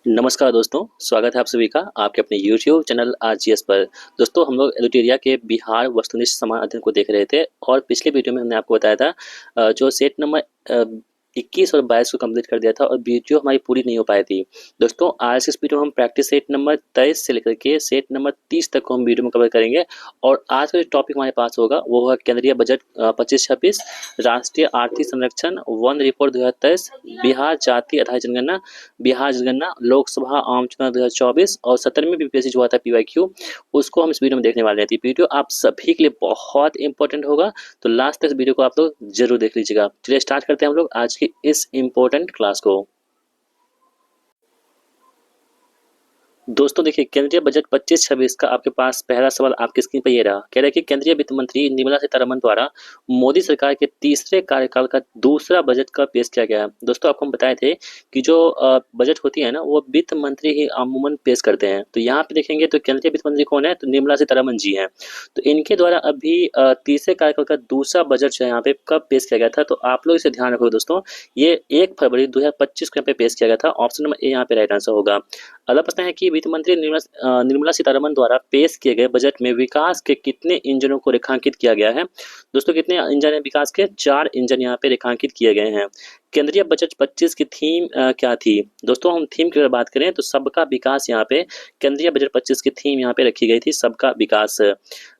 नमस्कार दोस्तों, स्वागत है आप सभी का आपके अपने यूट्यूब चैनल आरजीएस पर। दोस्तों हम लोग एडिटोरिया के बिहार वस्तुनिष्ठ समाज अध्ययन को देख रहे थे और पिछले वीडियो में हमने आपको बताया था जो सेट नंबर 21 और 22 को कंप्लीट कर दिया था और वीडियो हमारी पूरी नहीं हो पाई थी। दोस्तों आज इस वीडियो में हम प्रैक्टिस सेट नंबर 23 से लेकर के सेट नंबर 30 तक को हम वीडियो में कवर करेंगे और आज का जो टॉपिक हमारे पास होगा वो होगा केंद्रीय बजट 25-26, राष्ट्रीय आर्थिक संरक्षण, वन रिपोर्ट 2023, बिहार जातीय आधार जनगणना, बिहार जनगणना, लोकसभा आम चुनाव 2024 और 17वीं बीपीएससी जो हुआ था पीवाईक्यू, उसको हम इस वीडियो में देखने वाले हैं। वीडियो आप सभी के लिए बहुत इंपॉर्टेंट होगा, तो लास्ट तक इस वीडियो को आप लोग जरूर देख लीजिएगा। चलिए स्टार्ट करते हैं हम लोग आज की इस इंपॉर्टेंट क्लास को। दोस्तों देखिए, केंद्रीय बजट 25-26 का आपके पास पहला सवाल आपकी स्क्रीन पर ये रहा। कह रहा है कि केंद्रीय वित्त मंत्री निर्मला सीतारमण द्वारा मोदी सरकार के तीसरे कार्यकाल का दूसरा बजट का पेश किया गया है। दोस्तों आपको हम बताए थे कि जो बजट होती है ना, वो वित्त मंत्री ही अमूमन पेश करते हैं। तो यहाँ पे देखेंगे तो केंद्रीय वित्त मंत्री कौन है, तो निर्मला सीतारमण जी हैं। तो इनके द्वारा अभी तीसरे कार्यकाल का दूसरा बजट जो है यहाँ पे कब पेश किया गया था, तो आप लोग इसे ध्यान रखो दोस्तों। ये 1 फरवरी 2025 को यहाँ पे पेश किया गया था। ऑप्शन नंबर ए यहाँ पे राइट आंसर होगा। अगला प्रश्न है कि वित्त मंत्री निर्मला सीतारमण द्वारा पेश किए गए बजट में विकास के कितने इंजनों को रेखांकित किया गया है। दोस्तों कितने इंजन है विकास के, 4 इंजन यहाँ पे रेखांकित किए गए हैं। केंद्रीय बजट 25 की थीम क्या थी। दोस्तों हम थीम की अगर बात करें तो सबका विकास, यहाँ पे केंद्रीय बजट 25 की थीम यहाँ पे रखी गई थी, सबका विकास।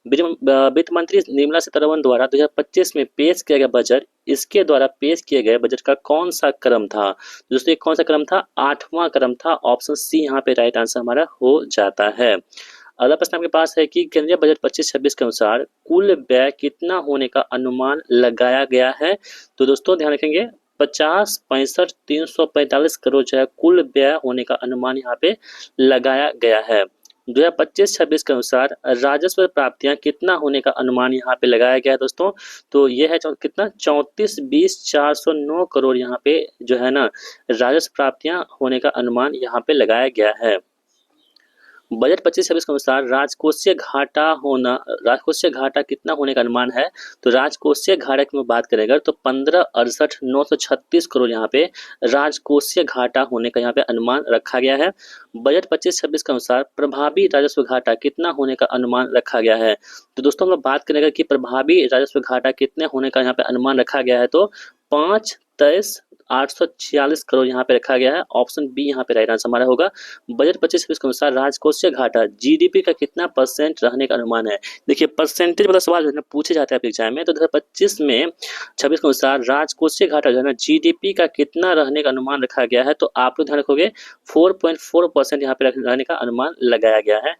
वित्त मंत्री निर्मला सीतारमण द्वारा 2025 में पेश किया गया बजट, इसके द्वारा पेश किए गए बजट का कौन सा क्रम था। दोस्तों कौन सा क्रम था, 8वां क्रम था। ऑप्शन सी यहाँ पे राइट आंसर हमारा हो जाता है। अगला प्रश्न आपके पास है कि केंद्रीय बजट 25-26 के अनुसार कुल व्यय कितना होने का अनुमान लगाया गया है। तो दोस्तों ध्यान रखेंगे, 50-65-345 करोड़ जो है कुल व्यय होने का अनुमान यहाँ पे लगाया गया है। 2025-26 के अनुसार राजस्व प्राप्तियां कितना होने का अनुमान यहाँ पे लगाया गया है दोस्तों। तो ये है कितना, 34,20,409 करोड़ यहाँ पे जो है ना राजस्व प्राप्तियां होने का अनुमान यहाँ पे लगाया गया है। बजट 25-26 के अनुसार राजकोषीय घाटा कितना होने का अनुमान है। तो राजकोषीय घाटा की बात करेंगे तो 15,68,936 करोड़ यहाँ पे राजकोषीय घाटा होने का यहाँ पे अनुमान रखा गया है। बजट 25-26 के अनुसार प्रभावी राजस्व घाटा कितना होने का अनुमान रखा गया है। तो दोस्तों हम लोग बात करेंगे कि प्रभावी राजस्व घाटा कितने होने का यहाँ पे अनुमान रखा गया है, तो 5,23,846 करोड़ यहाँ पे रखा गया है। ऑप्शन बी यहाँ पे राइट आंसर हमारा होगा। बजट 25-26 के अनुसार राजकोषीय घाटा जीडीपी का कितना % रहने का अनुमान है। देखिए परसेंटेज वाला सवाल जो है ना पूछे जाते हैं एग्जाम में, तो 2025 में 26 के अनुसार राजकोषीय घाटा जो है ना जीडीपी का कितना रहने का अनुमान रखा गया है। तो आप लोग ध्यान रखोगे 4.4% यहाँ पे रहने का अनुमान लगाया गया है।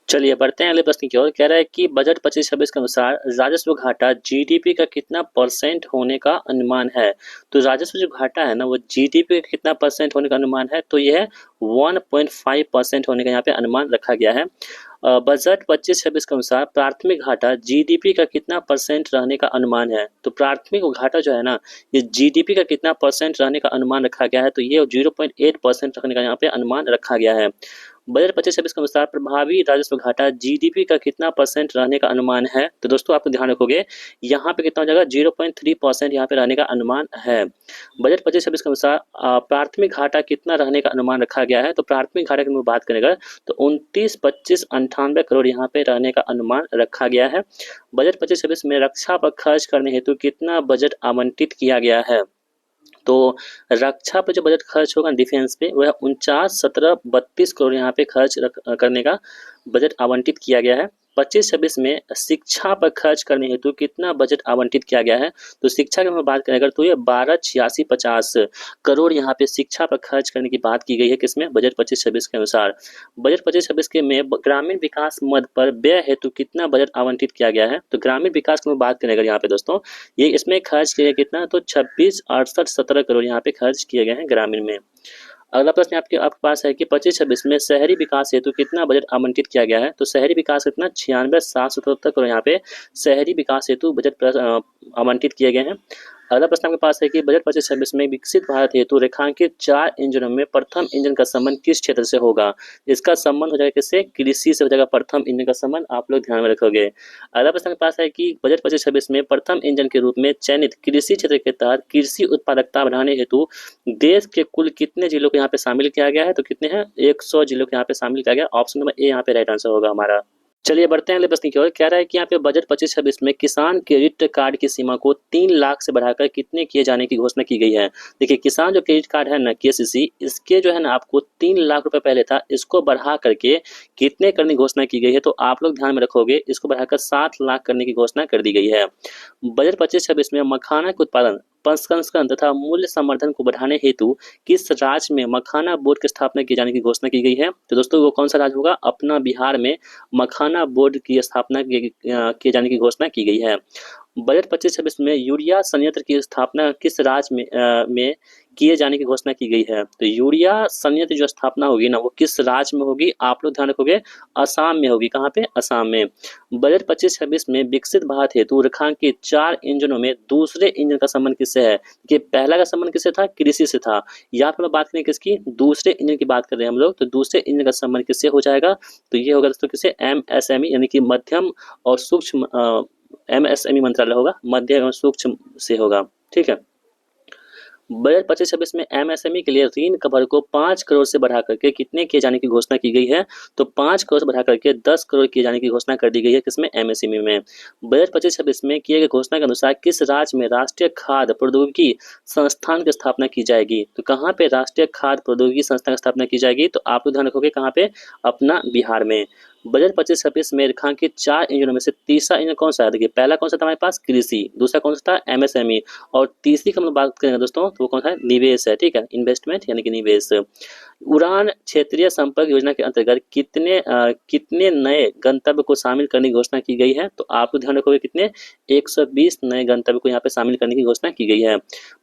चलिए बढ़ते हैं अगले प्रश्न की ओर। कह रहा है कि बजट 25-26 के अनुसार राजस्व घाटा जीडीपी का कितना % होने का अनुमान है। तो राजस्व जो घाटा है ना वो जीडीपी का कितना % होने का अनुमान है, तो यह 1.5% होने का यहाँ पे अनुमान रखा गया है। बजट 25-26 के अनुसार प्राथमिक घाटा जीडीपी का कितना % रहने का अनुमान है। तो प्राथमिक घाटा जो है ना ये जीडीपी का कितना % रहने का अनुमान रखा गया है, तो ये 0.8% रखने का यहाँ पे अनुमान रखा गया है। बजट 25-26 के अनुसार प्रभावी राजस्व घाटा जीडीपी का कितना % रहने का अनुमान है। तो दोस्तों आपको ध्यान रखोगे यहाँ पे कितना हो जाएगा, 0.3% यहाँ पे रहने का अनुमान है। बजट 25-26 के अनुसार प्राथमिक घाटा कितना रहने का अनुमान रखा गया है। तो प्राथमिक घाटा की बात करेंगे तो 29,25,98 करोड़ यहाँ पे रहने का अनुमान रखा गया है। बजट 25-26 में रक्षा पर खर्च करने हेतु कितना बजट आवंटित किया गया है। तो रक्षा पर जो बजट खर्च होगा डिफेंस पे वह 49,17,32 करोड़ यहाँ पे खर्च करने का बजट आवंटित किया गया है। 25-26 में शिक्षा पर खर्च करने हेतु कितना बजट आवंटित किया गया है। तो शिक्षा की हम बात करें अगर तो ये 12,86,50 करोड़ यहाँ पे शिक्षा पर खर्च करने की बात की गई है किसमें, बजट 25-26 के अनुसार। बजट 25-26 के में ग्रामीण विकास मद पर व्यय हेतु कितना बजट आवंटित किया गया है। तो ग्रामीण विकास की बात करें अगर यहाँ पे दोस्तों ये इसमें खर्च किया कितना, तो 26,68,17 करोड़ यहाँ पे खर्च किए गए हैं ग्रामीण में। अगला प्रश्न आपके पास है कि 25-26 में शहरी विकास हेतु कितना बजट आवंटित किया गया है। तो शहरी विकास कितना, 96,777 करोड़ यहाँ पे शहरी विकास हेतु बजट आवंटित किए गए हैं। अगला प्रश्न आपके पास है कि बजट 25-26 में विकसित भारत हेतु रेखांकित 4 इंजनों में प्रथम इंजन का संबंध किस क्षेत्र से होगा? इसका संबंध हो जाएगा किससे? कृषि से हो जाएगा प्रथम इंजन का संबंध, आप लोग ध्यान में रखोगे। अगला प्रश्न आपके पास है कि बजट 25-26 में प्रथम इंजन के रूप में चयनित कृषि क्षेत्र के तहत कृषि उत्पादकता बढ़ाने हेतु देश के कुल कितने जिलों को यहाँ पे शामिल किया गया है? तो कितने हैं? 100 जिलों को यहाँ पे शामिल किया गया। ऑप्शन नंबर ए यहाँ पे राइट आंसर होगा हमारा। चलिए बढ़ते हैं अगले प्रश्न की ओर। कह रहा है कि यहाँ पे बजट 25-26 में किसान क्रेडिट कार्ड की सीमा को 3 लाख से बढ़ाकर कितने किए जाने की घोषणा की गई है? देखिए किसान जो क्रेडिट कार्ड है ना, केसीसी, इसके जो है ना आपको 3 लाख रुपए पहले था, इसको बढ़ा करके कितने करने की घोषणा की गई है? तो आप लोग ध्यान में रखोगे, इसको बढ़ाकर 7 लाख करने की घोषणा कर दी गई है। बजट 25-26 में मखाना के उत्पादन, प्रसंस्करण तथा मूल्य संवर्धन को बढ़ाने हेतु किस राज्य में मखाना बोर्ड की स्थापना किए जाने की घोषणा की गई है? तो दोस्तों वो कौन सा राज्य होगा? अपना बिहार में मखाना बोर्ड की स्थापना किए जाने की घोषणा की गई है। बजट 25-26 में यूरिया संयंत्र की स्थापना किस राज्य में किए जाने की घोषणा की गई है? तो यूरिया संयंत्र जो स्थापना होगी ना, वो किस राज्य में होगी? आप लोग ध्यान रखोगे, असम में होगी। कहाँ पे? असम में। बजट 25-26 में विकसित भारत हेतु रेखांकित 4 इंजनों में दूसरे इंजन का संबंध किससे है? कि पहला का संबंध किससे था? कृषि से था। यहाँ पे बात करें किसकी? दूसरे इंजन की बात कर रहे हैं हम लोग, तो दूसरे इंजन का संबंध किससे हो जाएगा? तो ये होगा दोस्तों किससे? MSME यानी कि मध्यम और सूक्ष्म MSME मंत्रालय होगा, मध्य एवं सूक्ष्म से होगा। ठीक है। बजट 25-26 में MSME के लिए ऋण कवर को 5 करोड़ से बढ़ा करके कितने किए जाने की घोषणा की गई है? तो 5 करोड़ से बढ़ा करके 10 करोड़ किए जाने की घोषणा कर दी गई है। किसमें? MSME में। बजट 25-26 में किए गए घोषणा के अनुसार किस राज्य में राष्ट्रीय खाद्य प्रौद्योगिकी संस्थान की स्थापना की जाएगी? तो कहाँ पे राष्ट्रीय खाद्य प्रौद्योगिकी संस्थान की स्थापना की जाएगी? तो आप लोग ध्यान रखोगे कहाँ पे? अपना बिहार में। बजट 25-26 में रेखांकित 4 इंजनों में से तीसरा इंजन कौन सा है? देखिए पहला कौन सा था हमारे पास? कृषि। दूसरा कौन सा था? MSME। और तीसरी की हम लोग बात करेंगे दोस्तों, तो वो कौन सा है? निवेश है। ठीक है, इन्वेस्टमेंट यानी कि निवेश। उड़ान क्षेत्रीय संपर्क योजना के अंतर्गत कितने नए गंतव्य को शामिल करने की घोषणा की गई है? तो आप लोग ध्यान रखोगे कितने? 120 नए गंतव्य को यहाँ पे शामिल करने की घोषणा की गई है।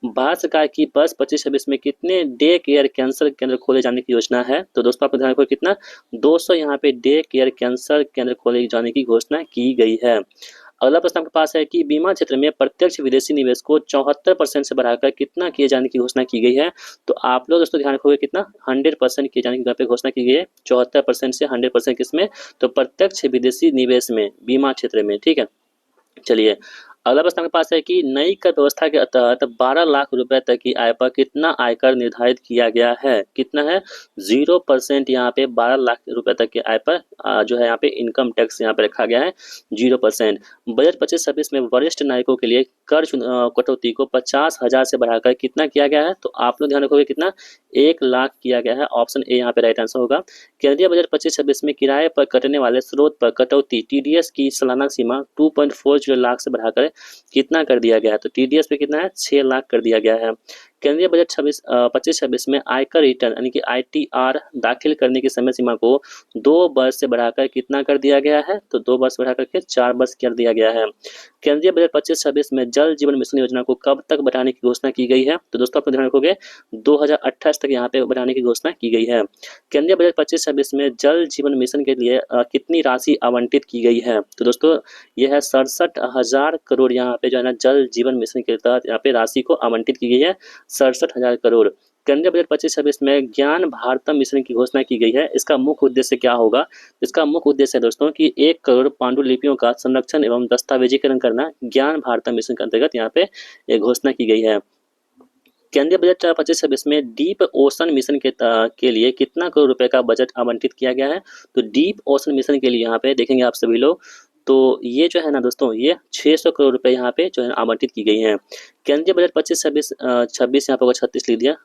भारत सरकार की बस 25-26 में कितने डे केयर कैंसर केंद्र खोले जाने की योजना है? तो दोस्तों आप लोग ध्यान रखोगे कितना? 200 यहाँ पे डे केयर कैंसर केंद्र खोले जाने की घोषणा की गई है। अगला प्रश्न आपके पास है कि बीमा क्षेत्र में प्रत्यक्ष विदेशी निवेश को 74% से बढ़ाकर कितना किए जाने की घोषणा की गई है? तो आप लोग दोस्तों ध्यान रखोगे कितना? 100% किए जाने की यहाँ पे घोषणा की गई है। 74% से 100% किसमें? तो प्रत्यक्ष विदेशी निवेश में, बीमा क्षेत्र में। ठीक है। चलिए अगला प्रश्न आपके पास है कि नई कर व्यवस्था के तहत 12 लाख रुपए तक की आय पर कितना आयकर निर्धारित किया गया है? कितना है? 0% यहाँ पे 12 लाख रुपए तक की आय पर जो है यहाँ पे इनकम टैक्स यहाँ पे रखा गया है 0%। बजट 25-26 में वरिष्ठ नागरिकों के लिए कर कटौती को 50,000 से बढ़ाकर कितना किया गया है? तो आप लोग ध्यान रखोगे कितना? 1 लाख किया गया है। ऑप्शन ए यहाँ पे राइट आंसर होगा। केंद्रीय बजट 25-26 में किराए पर कटने वाले स्रोत पर कटौती TDS की सालाना सीमा 2.40 लाख से बढ़ाकर कितना कर दिया गया है? तो TDS पे कितना है? 6 लाख कर दिया गया है। केंद्रीय बजट 25-26 में आयकर रिटर्न यानी कि ITR दाखिल करने की समय सीमा को 2 वर्ष से बढ़ाकर कितना कर दिया गया है? तो 2 वर्ष बढ़ा करके 4 वर्ष कर दिया गया है। केंद्रीय बजट 25-26 में जल जीवन मिशन योजना को कब तक बढ़ाने की घोषणा की गई है? तो दोस्तों आप ध्यान रखोगे 2028 तक यहाँ पे बढ़ाने की घोषणा की गई है। केंद्रीय बजट 25-26 में जल जीवन मिशन के लिए कितनी राशि आवंटित की गई है? तो दोस्तों यह है 67,000 करोड़ यहाँ पे जो है ना जल जीवन मिशन के तहत यहाँ पे राशि को आवंटित की गई है 67,000 करोड़। केंद्रीय बजट 25-26 में ज्ञान भारतम मिशन की घोषणा की गई है। इसका मुख्य उद्देश्य क्या होगा? इसका मुख्य उद्देश्य है दोस्तों कि 1 करोड़ पांडुलिपियों का संरक्षण एवं दस्तावेजीकरण करना ज्ञान भारतम मिशन के अंतर्गत यहाँ पे एक घोषणा की गई है। केंद्रीय बजट 25-26 में डीप ओशन मिशन के लिए कितना करोड़ रुपए का बजट आवंटित किया गया है? तो डीप ओशन मिशन के लिए यहाँ पे देखेंगे आप सभी लोग, तो ये जो है ना दोस्तों ये 600 करोड़ रुपए यहाँ पे जो है आवंटित की गई है। केंद्रीय बजट 25-26 यहाँ पे 36 लिख दिया।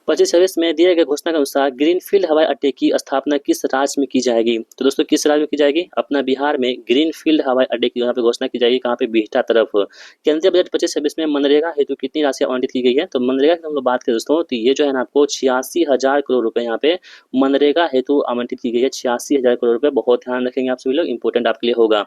25-26 में दिए गए घोषणा के अनुसार ग्रीनफील्ड हवाई अड्डे की स्थापना किस राज्य में की जाएगी? तो दोस्तों किस राज्य में की जाएगी? अपना बिहार में ग्रीनफील्ड हवाई अड्डे की यहाँ पे घोषणा की जाएगी। कहाँ पे? बिहटा तरफ। केंद्रीय बजट 25-26 में मनरेगा हेतु कितनी राशि आवंटित की गई है? तो मनरेगा की हम लोग बात करें दोस्तों, तो ये जो है ना आपको 86,000 करोड़ रुपए यहाँ पे मनरेगा हेतु आवंटित की गई है। 86,000 करोड़ रुपए, बहुत ध्यान रखेंगे आप सभी लोग, इंपोर्टेंट आपके लिए होगा।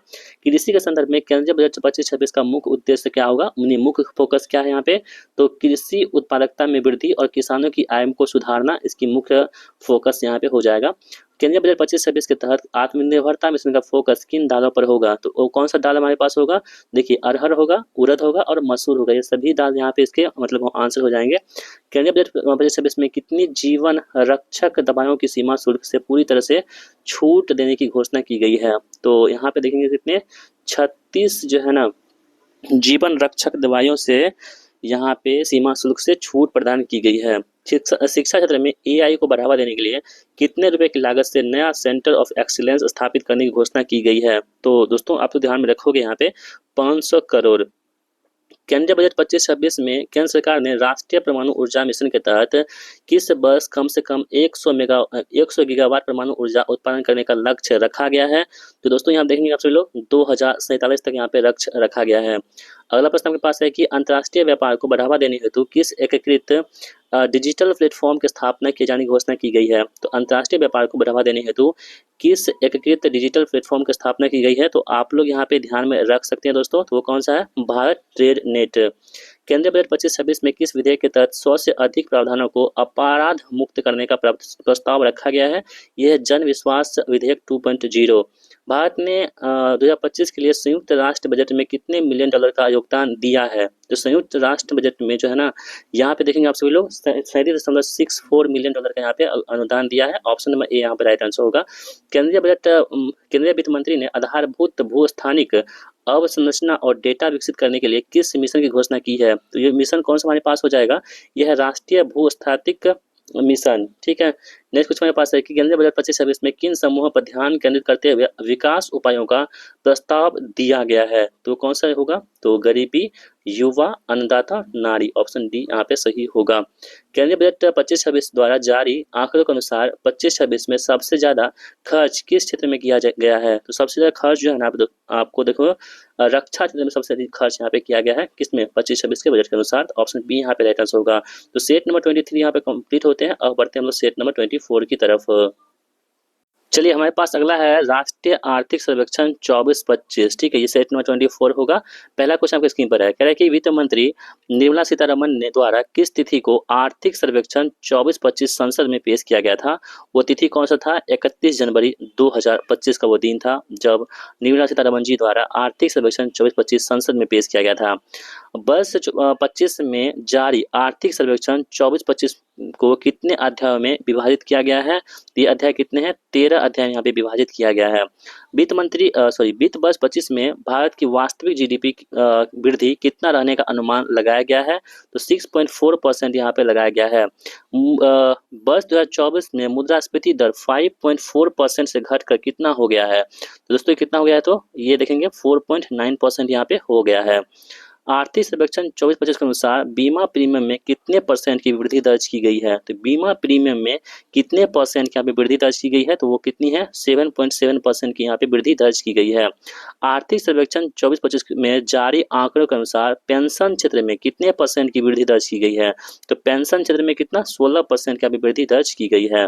कृषि के संदर्भ में केंद्रीय बजट 25-26 का मुख्य उद्देश्य क्या होगा? मुख्य फोकस क्या है यहाँ पे? तो कृषि उत्पादकता में वृद्धि और किसानों की आय को सुधारना इसकी मुख्य फोकस यहाँ पे हो जाएगा। केंद्रीय बजट 25-26 के तहत आत्मनिर्भरता मिशन का फोकस किन दालों पर होगा? तो वो कौन सा दाल हमारे पास होगा? देखिए अरहर होगा, उड़द होगा और मसूर होगा। ये सभी दाल यहाँ पे इसके मतलब आंसर हो जाएंगे। केंद्रीय बजट 25-26 में कितनी जीवन रक्षक दवाओं की सीमा शुल्क से पूरी तरह से छूट देने की घोषणा की गई है? तो यहाँ पे देखेंगे कितने 36 जो है ना जीवन रक्षक दवाइयों से यहाँ पे सीमा शुल्क से छूट प्रदान की गई है। शिक्षा क्षेत्र में एआई को बढ़ावा देने के लिए कितने रुपए की लागत से नया सेंटर ऑफ एक्सीलेंस स्थापित करने की घोषणा की गई है? तो दोस्तों आप तो ध्यान में रखोगे यहाँ पे 500 करोड़। केंद्रीय बजट 25-26 में केंद्र सरकार ने राष्ट्रीय परमाणु ऊर्जा मिशन के तहत किस वर्ष कम से कम 100 गीगावाट परमाणु ऊर्जा उत्पादन करने का लक्ष्य रखा गया है? तो दोस्तों यहाँ देखेंगे आप सभी लोग 2047 तक यहाँ पे लक्ष्य रखा गया है। अगला प्रश्न आपके पास है कि अंतर्राष्ट्रीय व्यापार को बढ़ावा देने हेतु किस एकीकृत डिजिटल प्लेटफॉर्म की स्थापना किए जाने की घोषणा की गई है? तो अंतर्राष्ट्रीय व्यापार को बढ़ावा देने हेतु किस एकीकृत डिजिटल प्लेटफॉर्म की स्थापना की गई है? तो आप लोग यहाँ पे ध्यान में रख सकते हैं दोस्तों। तो वो कौन सा है? Bharat trade net. केंद्रीय बजट 25-26 में किस विधेयक के तहत 100 से अधिक प्रावधानों को अपराध मुक्त करने का प्रस्ताव रखा गया है? यह है जन विश्वास विधेयक 2.0। भारत ने 2025 के लिए संयुक्त राष्ट्र बजट में कितने मिलियन डॉलर का योगदान दिया है? तो संयुक्त राष्ट्र बजट में जो है ना यहाँ पे देखेंगे आप सभी लोग 37.64 मिलियन डॉलर का यहाँ पे अनुदान दिया है। ऑप्शन नंबर ए यहाँ पे राइट आंसर होगा। केंद्रीय वित्त मंत्री ने आधारभूत भूस्थानिक अवसंरचना और डेटा विकसित करने के लिए किस मिशन की घोषणा की है? तो ये मिशन कौन सा हमारे पास हो जाएगा? यह है राष्ट्रीय भूस्थानिक मिशन। ठीक है, नेक्स्ट क्वेश्चन हमारे पास है कि केंद्रीय बजट 25-26 में किन समूहों पर ध्यान केंद्रित करते हुए विकास उपायों का प्रस्ताव दिया गया है? तो कौन सा होगा? तो गरीबी, युवा, अन्नदाता, नारी। ऑप्शन डी यहाँ पे सही होगा। केंद्रीय बजट 25-26 द्वारा जारी आंकड़ों के अनुसार 25-26 में सबसे ज्यादा खर्च किस क्षेत्र में किया गया है? तो सबसे ज्यादा खर्च जो है ना आपको देखो रक्षा क्षेत्र में सबसे अधिक खर्च यहाँ पे किया गया है। किसमें? 25-26 के बजट के अनुसार। ऑप्शन बी यहाँ पे राइट आंसर होगा। तो सेट नंबर 23 यहाँ पे कंप्लीट होते हैं। अब बढ़ते हैं हम लोग सेट नंबर 24 की तरफ। चलिए हमारे पास अगला है राष्ट्रीय आर्थिक सर्वेक्षण 24-25। ठीक है, ये सेट नंबर 24 होगा। पहला क्वेश्चन आपके स्क्रीन पर है, कह रहा है कि वित्त मंत्री निर्मला सीतारमन ने द्वारा किस तिथि को आर्थिक सर्वेक्षण 24-25 संसद में पेश किया गया था? वो तिथि कौन सा था? 31 जनवरी 2025 का वो दिन था जब निर्मला सीतारमन जी द्वारा आर्थिक सर्वेक्षण 24-25 संसद में पेश किया गया था। वर्ष 25 में जारी आर्थिक सर्वेक्षण 24-25 को कितने अध्यायों में विभाजित किया गया है? ये अध्याय कितने हैं? 13 अध्याय यहाँ पे विभाजित किया गया है। वित्त वर्ष 25 में भारत की वास्तविक जीडीपी वृद्धि कितना रहने का अनुमान लगाया गया है? तो 6.4% यहाँ पे लगाया गया है। वर्ष 2024 में मुद्रास्फीति दर 5.4% से घटकर कितना हो गया है? तो दोस्तों कितना हो गया है? तो ये देखेंगे 4.9% यहाँ पे हो गया है। आर्थिक सर्वेक्षण 24-25 के अनुसार बीमा प्रीमियम में कितने परसेंट की वृद्धि दर्ज की गई है? तो बीमा प्रीमियम में कितने परसेंट की यहाँ पे वृद्धि दर्ज की गई है? तो वो कितनी है? 7.7% की यहाँ पे वृद्धि दर्ज की गई है। आर्थिक सर्वेक्षण 24-25 में जारी आंकड़ों के अनुसार पेंशन क्षेत्र में कितने परसेंट की वृद्धि दर्ज की गई है? तो पेंशन क्षेत्र में कितना? 16% की यहाँ पे वृद्धि दर्ज की गई है।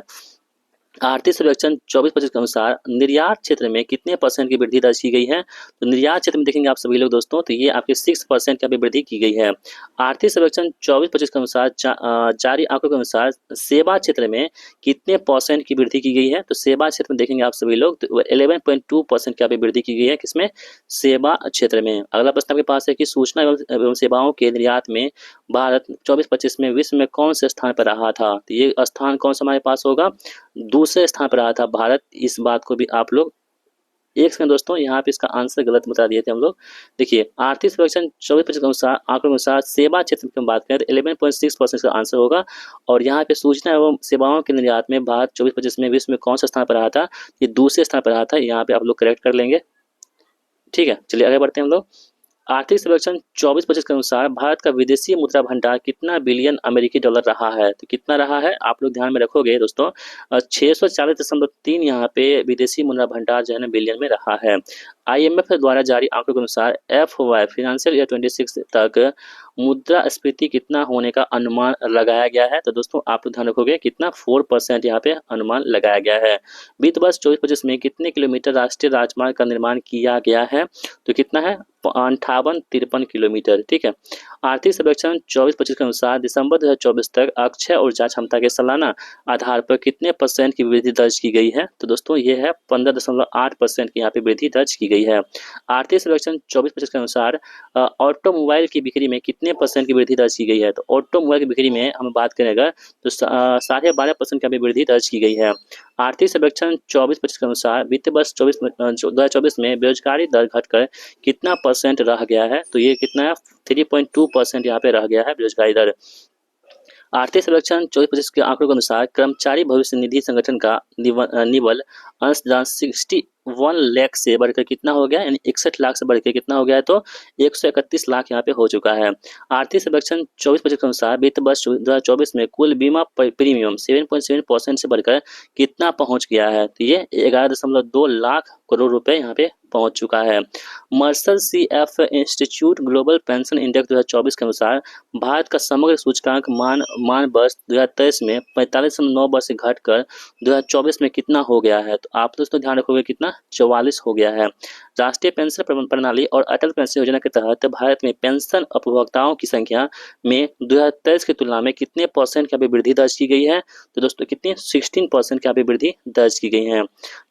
आर्थिक सर्वेक्षण 24-25 के अनुसार निर्यात क्षेत्र में कितने परसेंट की वृद्धि दर्ज की गई है? तो निर्यात क्षेत्र में देखेंगे आप सभी लोग दोस्तों, तो ये आपके 6% की वृद्धि की गई है। आर्थिक सर्वेक्षण 24-25 के अनुसार जारी आंकड़ों के अनुसार सेवा क्षेत्र में कितने परसेंट की वृद्धि की गई है? तो सेवा क्षेत्र में देखेंगे आप सभी लोग तो 11.2% की वृद्धि की गई है। किसमें? सेवा क्षेत्र में। अगला प्रश्न आपके पास है कि सूचना एवं सेवाओं के निर्यात में भारत 24-25 में विश्व में कौन से स्थान पर रहा था? तो ये स्थान कौन सा हमारे पास होगा? दूसरे स्थान पर रहा था भारत। इस बात को भी आप लोग एक सेकंड दोस्तों, यहाँ पे इसका आंसर गलत बता दिए थे हम लोग। देखिए आर्थिक सर्वेक्षण 24-25 के अनुसार आंकड़ों के अनुसार सेवा क्षेत्र की हम बात करें तो 11.6% का आंसर होगा। और यहाँ पे सूचना एवं सेवाओं के निर्यात में भारत 24-25 में विश्व में कौन सा स्थान पर रहा था? ये दूसरे स्थान पर रहा था। यहाँ पे आप लोग करेक्ट कर लेंगे। ठीक है, चलिए आगे बढ़ते हैं हम लोग। आर्थिक सर्वेक्षण 24-25 के अनुसार भारत का विदेशी मुद्रा भंडार कितना बिलियन अमेरिकी डॉलर रहा है? तो कितना रहा है आप लोग ध्यान में रखोगे दोस्तों, 640.3 यहाँ पे विदेशी मुद्रा भंडार जो है ना बिलियन में रहा है। IMF द्वारा जारी आंकड़ों के अनुसार FY फाइनेंशियल ईयर 26 तक मुद्रास्फीति कितना होने का अनुमान लगाया गया है। तो दोस्तों आप लोग ध्यान रखोगे कितना 4% यहाँ पे अनुमान लगाया गया है। वित्त वर्ष 24-25 में कितने किलोमीटर राष्ट्रीय राजमार्ग का निर्माण किया गया है, तो कितना है 58-53 किलोमीटर। ठीक है। आर्थिक सर्वेक्षण 24-25 के अनुसार दिसंबर 2024 तक अक्षय ऊर्जा क्षमता के सालाना आधार पर कितने % की वृद्धि दर्ज की गई है। तो दोस्तों ये है 15.8% की यहाँ पे वृद्धि दर्ज की गई है। आर्थिक सर्वेक्षण 24-25 के अनुसार ऑटोमोबाइल की बिक्री में कितने % की वृद्धि दर्ज की गई है। तो ऑटोमोबाइल की बिक्री में हम बात करें अगर तो 12.5% की वृद्धि दर्ज की गई है। आर्थिक सर्वेक्षण 24-25 के अनुसार वित्तीय वर्ष 2024 में बेरोजगारी दर घटकर कितना % रह गया है। तो ये कितना है 3.2% यहाँ पे रह गया है बेरोजगारी दर। आर्थिक सर्वेक्षण 24-25 के आंकड़ों के अनुसार कर्मचारी भविष्य निधि संगठन का निवल अंशदान 61 लाख से बढ़कर कितना हो गया, यानी 61 लाख से बढ़कर कितना हो गया है, तो 131 लाख यहाँ पे हो चुका है। आर्थिक सर्वेक्षण 24-25 के अनुसार वित्त वर्ष 2024 में कुल बीमा प्रीमियम 7.7% से बढ़कर कितना पहुंच गया है। तो ये 11.2 लाख करोड़ रुपए यहाँ पे पहुंच चुका है। Mersal CF institute global pension index 2024 के अनुसार भारत का समग्र सूचकांक मान वर्ष 2023 में 45.9 वर्ष से घटकर 2024 में कितना हो गया है। तो आप दोस्तों ध्यान रखोगे कितना 44 हो गया है। राष्ट्रीय पेंशन प्रणाली और अटल पेंशन योजना के तहत भारत में पेंशन उपभोक्ताओं की संख्या में 2023 की तुलना में कितने % की वृद्धि दर्ज की गई है। तो दोस्तों कितनी 16% की वृद्धि दर्ज की गई है।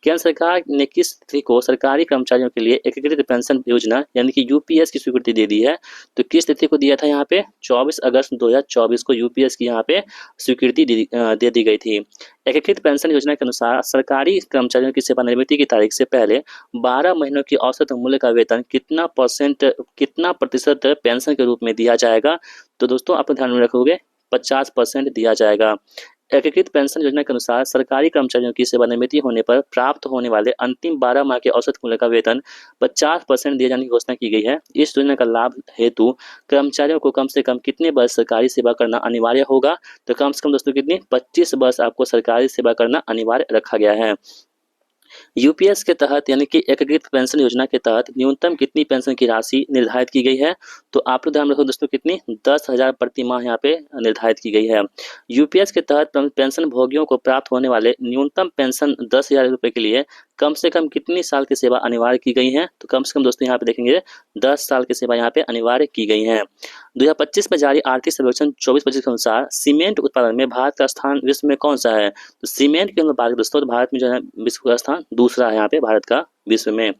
केंद्र सरकार ने किस तिथि को सरकारी कर्मचारियों के लिए एकीकृत पेंशन योजना यानी कि UPS की स्वीकृति दे दी है। तो किस तिथि को दिया था यहाँ पे 24 अगस्त 2024 को UPS की यहाँ पे स्वीकृति दे दी गई थी। एकीकृत पेंशन योजना के अनुसार सरकारी कर्मचारियों की सेवानिवृत्ति की तारीख से पहले 12 महीनों की औसत मूल्य का वेतन कितना प्रतिशत पेंशन के रूप में दिया जाएगा। तो दोस्तों आप ध्यान में रखोगे 50% दिया जाएगा। एकीकृत पेंशन योजना के अनुसार सरकारी कर्मचारियों की सेवानिवृत्ति होने पर प्राप्त होने वाले अंतिम 12 माह के औसत मूल्य का वेतन 50% दिए जाने की घोषणा की गई है। इस योजना का लाभ हेतु कर्मचारियों को कम से कम कितने वर्ष सरकारी सेवा करना अनिवार्य होगा। तो कम से कम दोस्तों कितनी 25 वर्ष आपको सरकारी सेवा करना अनिवार्य रखा गया है। UPS के तहत यानी कि एकीकृत पेंशन योजना के तहत न्यूनतम कितनी पेंशन की राशि निर्धारित की गई है। तो आप लोग ध्यान रखो दोस्तों कितनी 10,000 प्रति माह यहाँ पे निर्धारित की गई है। UPS के तहत पेंशन भोगियों को प्राप्त होने वाले न्यूनतम पेंशन 10,000 रुपये के लिए कम से कम कितनी साल की सेवा अनिवार्य की गई है। तो कम से कम दोस्तों यहाँ पे देखेंगे 10 साल की सेवा यहाँ पे अनिवार्य की गई है। 2025 में जारी आर्थिक सर्वेक्षण 24-25 के अनुसार सीमेंट उत्पादन में भारत का स्थान विश्व में कौन सा है। तो सीमेंट के बात दोस्तों भारत में जो है विश्व का स्थान दूसरा है यहाँ पे भारत का विश्व में।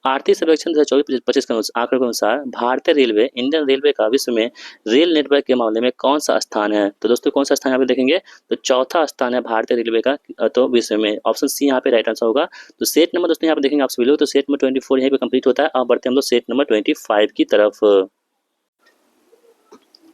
आर्थिक सर्वेक्षण 2024-25 के आंकड़ों के अनुसार भारतीय रेलवे इंडियन रेलवे का विश्व में रेल नेटवर्क के मामले में कौन सा स्थान है। तो दोस्तों कौन सा स्थान यहाँ पे देखेंगे तो चौथा स्थान है भारतीय रेलवे का तो विश्व में। ऑप्शन सी यहाँ पे राइट आंसर होगा। तो सेट नंबर दोस्तों यहाँ पे देखेंगे आप सभी लोग तो सेट नंबर 24 यहाँ पे कंप्लीट होता है। अब बढ़ते हैं हम लोग सेट नंबर 25 की तरफ।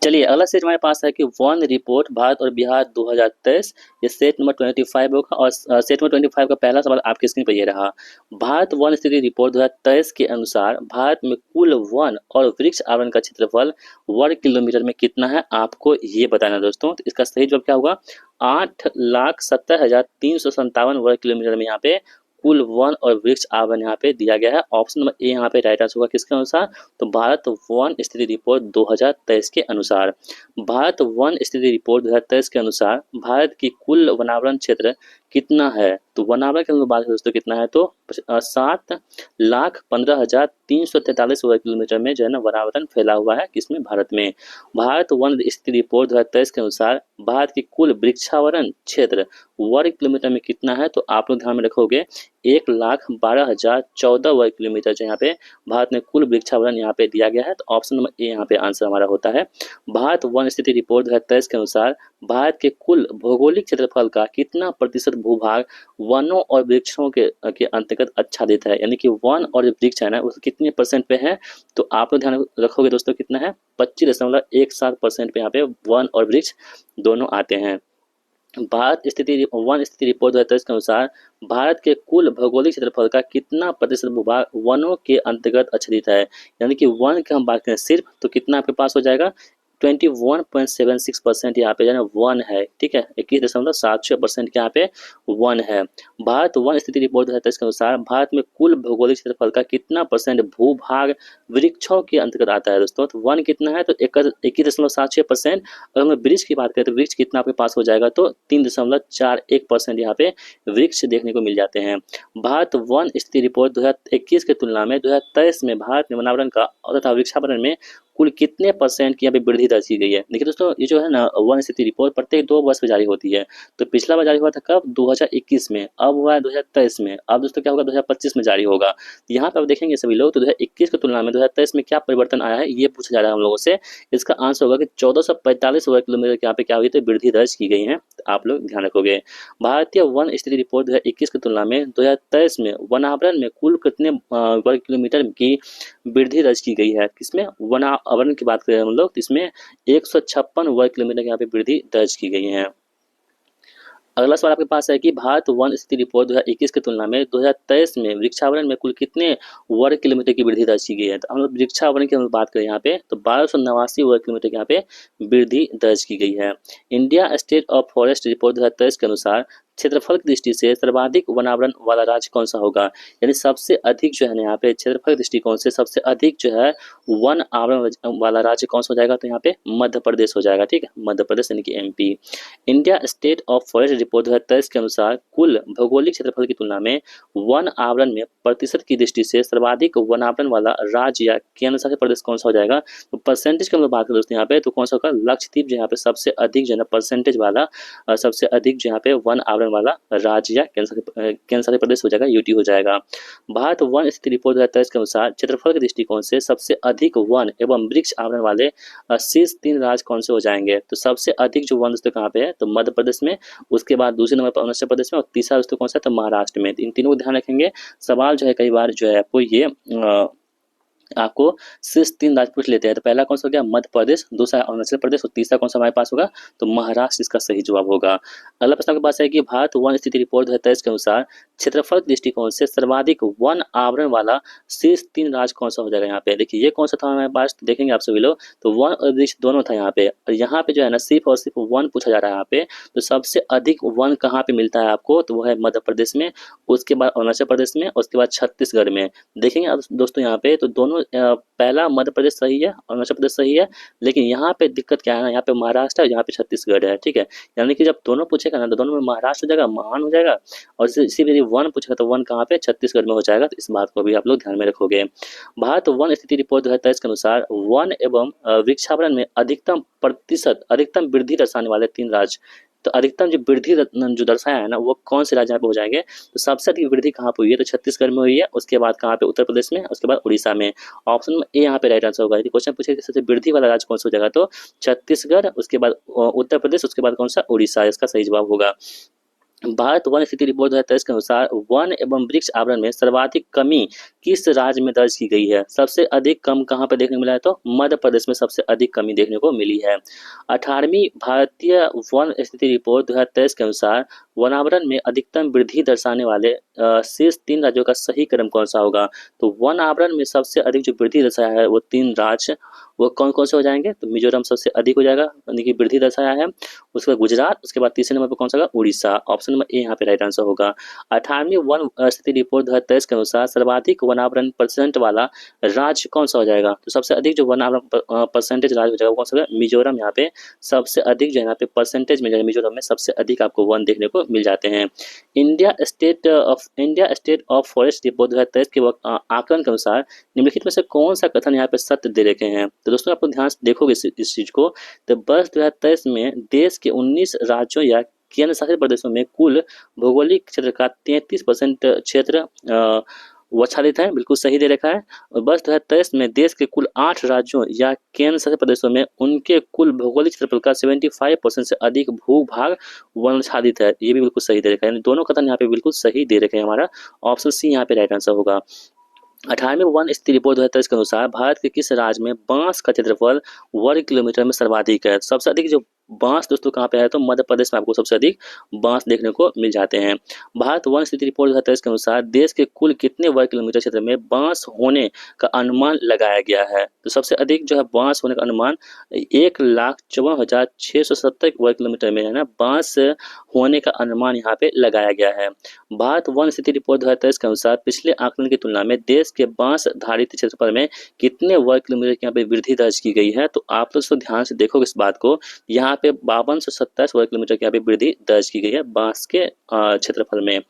चलिए अगला सेट हमारे पास है कि वन रिपोर्ट भारत और बिहार 2023। ये सेट नंबर 25 होगा और सेट नंबर 25 का पहला सवाल आपकी स्क्रीन पर ये रहा। भारत वन स्थिति रिपोर्ट 2023 के अनुसार भारत में कुल वन और वृक्ष आवरण का क्षेत्रफल वर्ग किलोमीटर में कितना है आपको ये बताना दोस्तों। तो इसका सही जवाब क्या होगा 8,70,357 वर्ग किलोमीटर में यहाँ पे कुल वन और वृक्ष आवरण यहाँ पे दिया गया है। ऑप्शन नंबर ए यहाँ पे राइट आंसर होगा किसके अनुसार तो भारत वन स्थिति रिपोर्ट 2023 के अनुसार। भारत वन स्थिति रिपोर्ट 2023 के अनुसार भारत की कुल वनावरण क्षेत्र कितना है। तो वनावरण के बात करें दोस्तों कितना है तो 7,15,343 वर्ग किलोमीटर में जो है ना वनावरण फैला हुआ है किसमें भारत में। भारत वन स्थिति रिपोर्ट 2023 के अनुसार भारत की कुल वृक्षावरण क्षेत्र वर्ग किलोमीटर में कितना है। तो आप लोग ध्यान में रखोगे 1,12,014 वर्ग किलोमीटर जो यहाँ पे भारत में कुल वृक्षावरण यहाँ पे दिया गया है। तो ऑप्शन नंबर ए यहाँ पे आंसर हमारा होता है। भारत वन स्थिति रिपोर्ट 2023 के अनुसार भारत के कुल भौगोलिक क्षेत्रफल का कितना प्रतिशत भूभाग वनों और वृक्षों के अंतर्गत आच्छादित है, यानी कि वन और वृक्ष है ना उस कितने % पे है। तो आप लोग ध्यान रखोगे दोस्तों कितना है 25.17% पे यहाँ पे वन और वृक्ष दोनों आते हैं। भारत वन स्थिति रिपोर्ट 2023 के अनुसार भारत के कुल भौगोलिक क्षेत्रफल का कितना प्रतिशत भूभाग वनों के अंतर्गत आच्छादित है, यानी कि वन की हम बात करें सिर्फ तो कितना आपके पास हो जाएगा 21.76% यहाँ पे जो है ना वन है, ठीक है। 21.76% के यहाँ पे वन है। भारत वन स्थिति रिपोर्ट 2023 के अनुसार भारत में कुल भौगोलिक क्षेत्रफल का कितना परसेंट भूभाग वृक्षों के अंतर्गत आता है दोस्तों? तो वन कितना है? तो 21.76%। अगर हम वृक्ष की बात करें तो वृक्ष कितना आपके पास हो जाएगा? तो 3.41% यहाँ पे वृक्ष देखने को मिल जाते हैं। भारत वन स्थिति रिपोर्ट 2021 की तुलना में 2023 में भारत में वनावरण का तथा वृक्षावरण में कुल कितने परसेंट की यहाँ पे वृद्धि दर्ज की गई है? देखिए दोस्तों, ये जो है ना वन स्थिति रिपोर्ट प्रत्येक 2 वर्ष में जारी होती है। तो पिछला बार जारी हुआ था कब? 2021 में। अब हुआ है 2023 में। अब दोस्तों क्या होगा? 2025 में जारी होगा। यहाँ पे आप देखेंगे सभी लोग, तो 2021 की तुलना में 2023 में क्या परिवर्तन आया है, ये पूछा जा रहा है हम लोगों से। इसका आंसर होगा कि 1445 वर्ग किलोमीटर के यहाँ पे क्या हुई थी? वृद्धि दर्ज की गई है। आप लोग ध्यान रखोगे। भारतीय वन स्थिति रिपोर्ट 2021 की तुलना में 2023 में वनावरण में कुल कितने वर्ग किलोमीटर की वृद्धि दर्ज की गई है? किसमें? वनावरण की बात करें हम लोग, तो इसमें 156 वर्ग किलोमीटर की यहाँ पे वृद्धि दर्ज की गई है। अगला सवाल आपके पास है कि भारत वन स्थिति रिपोर्ट 2021 की तुलना में 2023 में वृक्षावरण में कुल कितने वर्ग किलोमीटर की वृद्धि दर्ज की गई है? तो हम लोग वृक्षावरण की हम बात करें यहाँ पे, तो 1289 वर्ग किलोमीटर की यहाँ पे वृद्धि दर्ज की गई है। India state of forest report 2023 के अनुसार क्षेत्रफल की दृष्टि से सर्वाधिक वनावरण वाला राज्य कौन सा होगा? यानी सबसे अधिक जो है ना यहाँ पे क्षेत्रफल के दृष्टिकोण से सबसे अधिक जो है वन आवरण वाला राज्य कौन सा हो जाएगा? तो यहाँ पे मध्य प्रदेश हो जाएगा, ठीक है। मध्य प्रदेश यानी कि MP. India state of forest report 2023 के अनुसार कुल भौगोलिक क्षेत्रफल की तुलना में वन आवरण में प्रतिशत की दृष्टि से सर्वाधिक वन आवरण वाला राज्य या केंद्र शासित प्रदेश कौन सा हो जाएगा? तो परसेंटेज की हम लोग बात करें दोस्तों यहाँ पे, तो कौन सा होगा? लक्षद्वीप जो यहाँ पे सबसे अधिक जो है ना परसेंटेज वाला सबसे अधिक जो यहाँ पे वन आवरण वाला राज्य या केंद्र शासित प्रदेश हो जाएगा, यूटी हो जाएगा। भारत वन स्थिति रिपोर्ट 2023 के अनुसार क्षेत्रफल के दृष्टिकोण से सबसे अधिक वन एवं वृक्ष आवरण वाले शीर्ष 3 राज्य कौन से हो जाएंगे? तो सबसे अधिक जो वन दोस्तों कहाँ पे है? तो मध्य प्रदेश में, उसके बाद दूसरे नंबर पर अरुणाचल प्रदेश में, और तीसरा दोस्तों कौन सा? तो महाराष्ट्र में। इन तीनों को ध्यान रखेंगे। सवाल जो है कई बार जो है आपको ये आपको शीर्ष 3 राज्य पूछ लेते हैं। तो पहला कौन सा हो गया? मध्य प्रदेश, दूसरा अरुणाचल प्रदेश, और तीसरा कौन सा हमारे पास होगा? तो महाराष्ट्र इसका सही जवाब होगा। अगला प्रश्न आपके पास है कि भारत वन स्थिति रिपोर्ट 2023 के अनुसार क्षेत्रफल के दृष्टिकोण से सर्वाधिक वन आवरण वाला शीर्ष 3 राज्य कौन सा हो जाएगा? यहाँ पे देखिए ये कौन सा था हमारे पास, देखेंगे आप सभी लोग, तो वन और वृक्ष दोनों था यहाँ पे, और यहाँ पे जो है ना सिर्फ और सिर्फ वन पूछा जा रहा है यहाँ पे। तो सबसे अधिक वन कहाँ पे मिलता है आपको? तो वो है मध्य प्रदेश में, उसके बाद अरुणाचल प्रदेश में, उसके बाद छत्तीसगढ़ में। देखेंगे आप दोस्तों यहाँ पे, तो दोनों पहला मध्य प्रदेश सही है, अरुणाचल प्रदेश सही है, लेकिन यहाँ पे दिक्कत क्या है ना, यहाँ पे महाराष्ट्र है, यहाँ पे छत्तीसगढ़ है, ठीक है। यानी कि जब दोनों पूछेगा ना, तो दोनों में महाराष्ट्र हो जाएगा, महान हो जाएगा, और इसी यदि वन पूछेगा तो वन कहाँ पे? छत्तीसगढ़ में हो जाएगा। तो इस बात को भी आप लोग ध्यान में रखोगे। भारत वन स्थिति रिपोर्ट 2023 के अनुसार वन एवं वृक्षावरण में अधिकतम वृद्धि दर्शाने वाले 3 राज्य, तो अधिकतम जो वृद्धि जो दर्शाया है ना, वो कौन से राज्य यहाँ पे हो जाएंगे? तो सबसे अधिक वृद्धि कहाँ पे हुई है? तो छत्तीसगढ़ में हुई है, उसके बाद कहाँ पे? उत्तर प्रदेश में, उसके बाद उड़ीसा में। ऑप्शन ए यहाँ पे राइट आंसर होगा। यदि क्वेश्चन पूछे सबसे वृद्धि वाला राज्य कौन सा हो जाएगा? तो छत्तीसगढ़, उसके बाद उत्तर प्रदेश, उसके बाद कौन सा? उड़ीसा, इसका सही जवाब होगा। भारत वन स्थिति रिपोर्ट 2023 के अनुसार वन एवं वृक्ष आवरण में सर्वाधिक कमी किस राज्य में दर्ज की गई है? सबसे अधिक कम कहाँ पर देखने को मिला है? तो मध्य प्रदेश में सबसे अधिक कमी देखने को मिली है। 18वीं भारतीय वन स्थिति रिपोर्ट 2023 के अनुसार वनावरण में अधिकतम वृद्धि दर्शाने वाले शीर्ष 3 राज्यों का सही क्रम कौन सा होगा? तो वन आवरण में सबसे अधिक जो वृद्धि दर्शाया है वो 3 राज्य, वो कौन कौन से हो जाएंगे? तो मिजोरम सबसे अधिक हो जाएगा, यानी कि वृद्धि दर्शाया है, उसके बाद गुजरात, उसके बाद तीसरे नंबर पर कौन सा होगा? उड़ीसा। ऑप्शन नंबर ए यहाँ पे राइट आंसर होगा। 18वीं वन स्थिति रिपोर्ट 2023 के अनुसार सर्वाधिक वनावरण परसेंट वाला राज्य कौन सा हो जाएगा? तो सबसे अधिक जो वनावरण परसेंटेज राज्य हो जाएगा वो कौन सा होगा? मिजोरम। यहाँ पे सबसे अधिक जो है यहाँ पे परसेंटेज में मिजोरम में सबसे अधिक आपको वन देखने को मिल जाते हैं। India state of forest report 2023 के आकलन के अनुसार निम्नलिखित में से कौन सा कथन यहाँ पे सत्य दे रखे हैं? तो दोस्तों आप लोग ध्यान से देखोगे इस चीज को, तो वर्ष 2023 में देश के 19 राज्यों या केंद्र शासित प्रदेशों में कुल भौगोलिक क्षेत्र का 33% क्षेत्र आच्छादित है, बिल्कुल सही दे रखा है। और वर्ष 2023 में देश के कुल 8 राज्यों या केंद्र शासित प्रदेशों में उनके कुल भौगोलिक क्षेत्रफल का 75% से अधिक भूभाग वनाच्छादित है, ये भी बिल्कुल सही दे रखा है। दोनों कथन यहाँ पे बिल्कुल सही दे रखे हैं। हमारा ऑप्शन सी यहाँ पे राइट आंसर होगा। 18वीं वन स्थिति रिपोर्ट 2023 के अनुसार भारत के किस राज्य में बांस का क्षेत्रफल वर्ग किलोमीटर में सर्वाधिक है? सबसे अधिक जो बांस दोस्तों कहाँ पे है, तो मध्य प्रदेश में आपको सबसे अधिक बांस देखने को मिल जाते हैं। भारत वन स्थिति रिपोर्ट 2023 के अनुसार देश के कुल कितने वर्ग किलोमीटर क्षेत्र में बांस होने का अनुमान लगाया गया है, तो सबसे अधिक जो है बांस होने का अनुमान 1,54,670 वर्ग किलोमीटर में है ना, बांस होने का अनुमान यहाँ पे लगाया गया है। भारत वन स्थिति रिपोर्ट 2023 के अनुसार पिछले आकलन की तुलना में देश के बांस धारित क्षेत्रफल में कितने वर्ग किलोमीटर की यहाँ पे वृद्धि दर्ज की गई है, तो आप लोग इसको ध्यान से देखोगे इस बात को, यहाँ पे 5227 वर्ग किलोमीटर की यहाँ पे वृद्धि दर्ज की गई है बांस के क्षेत्रफल में।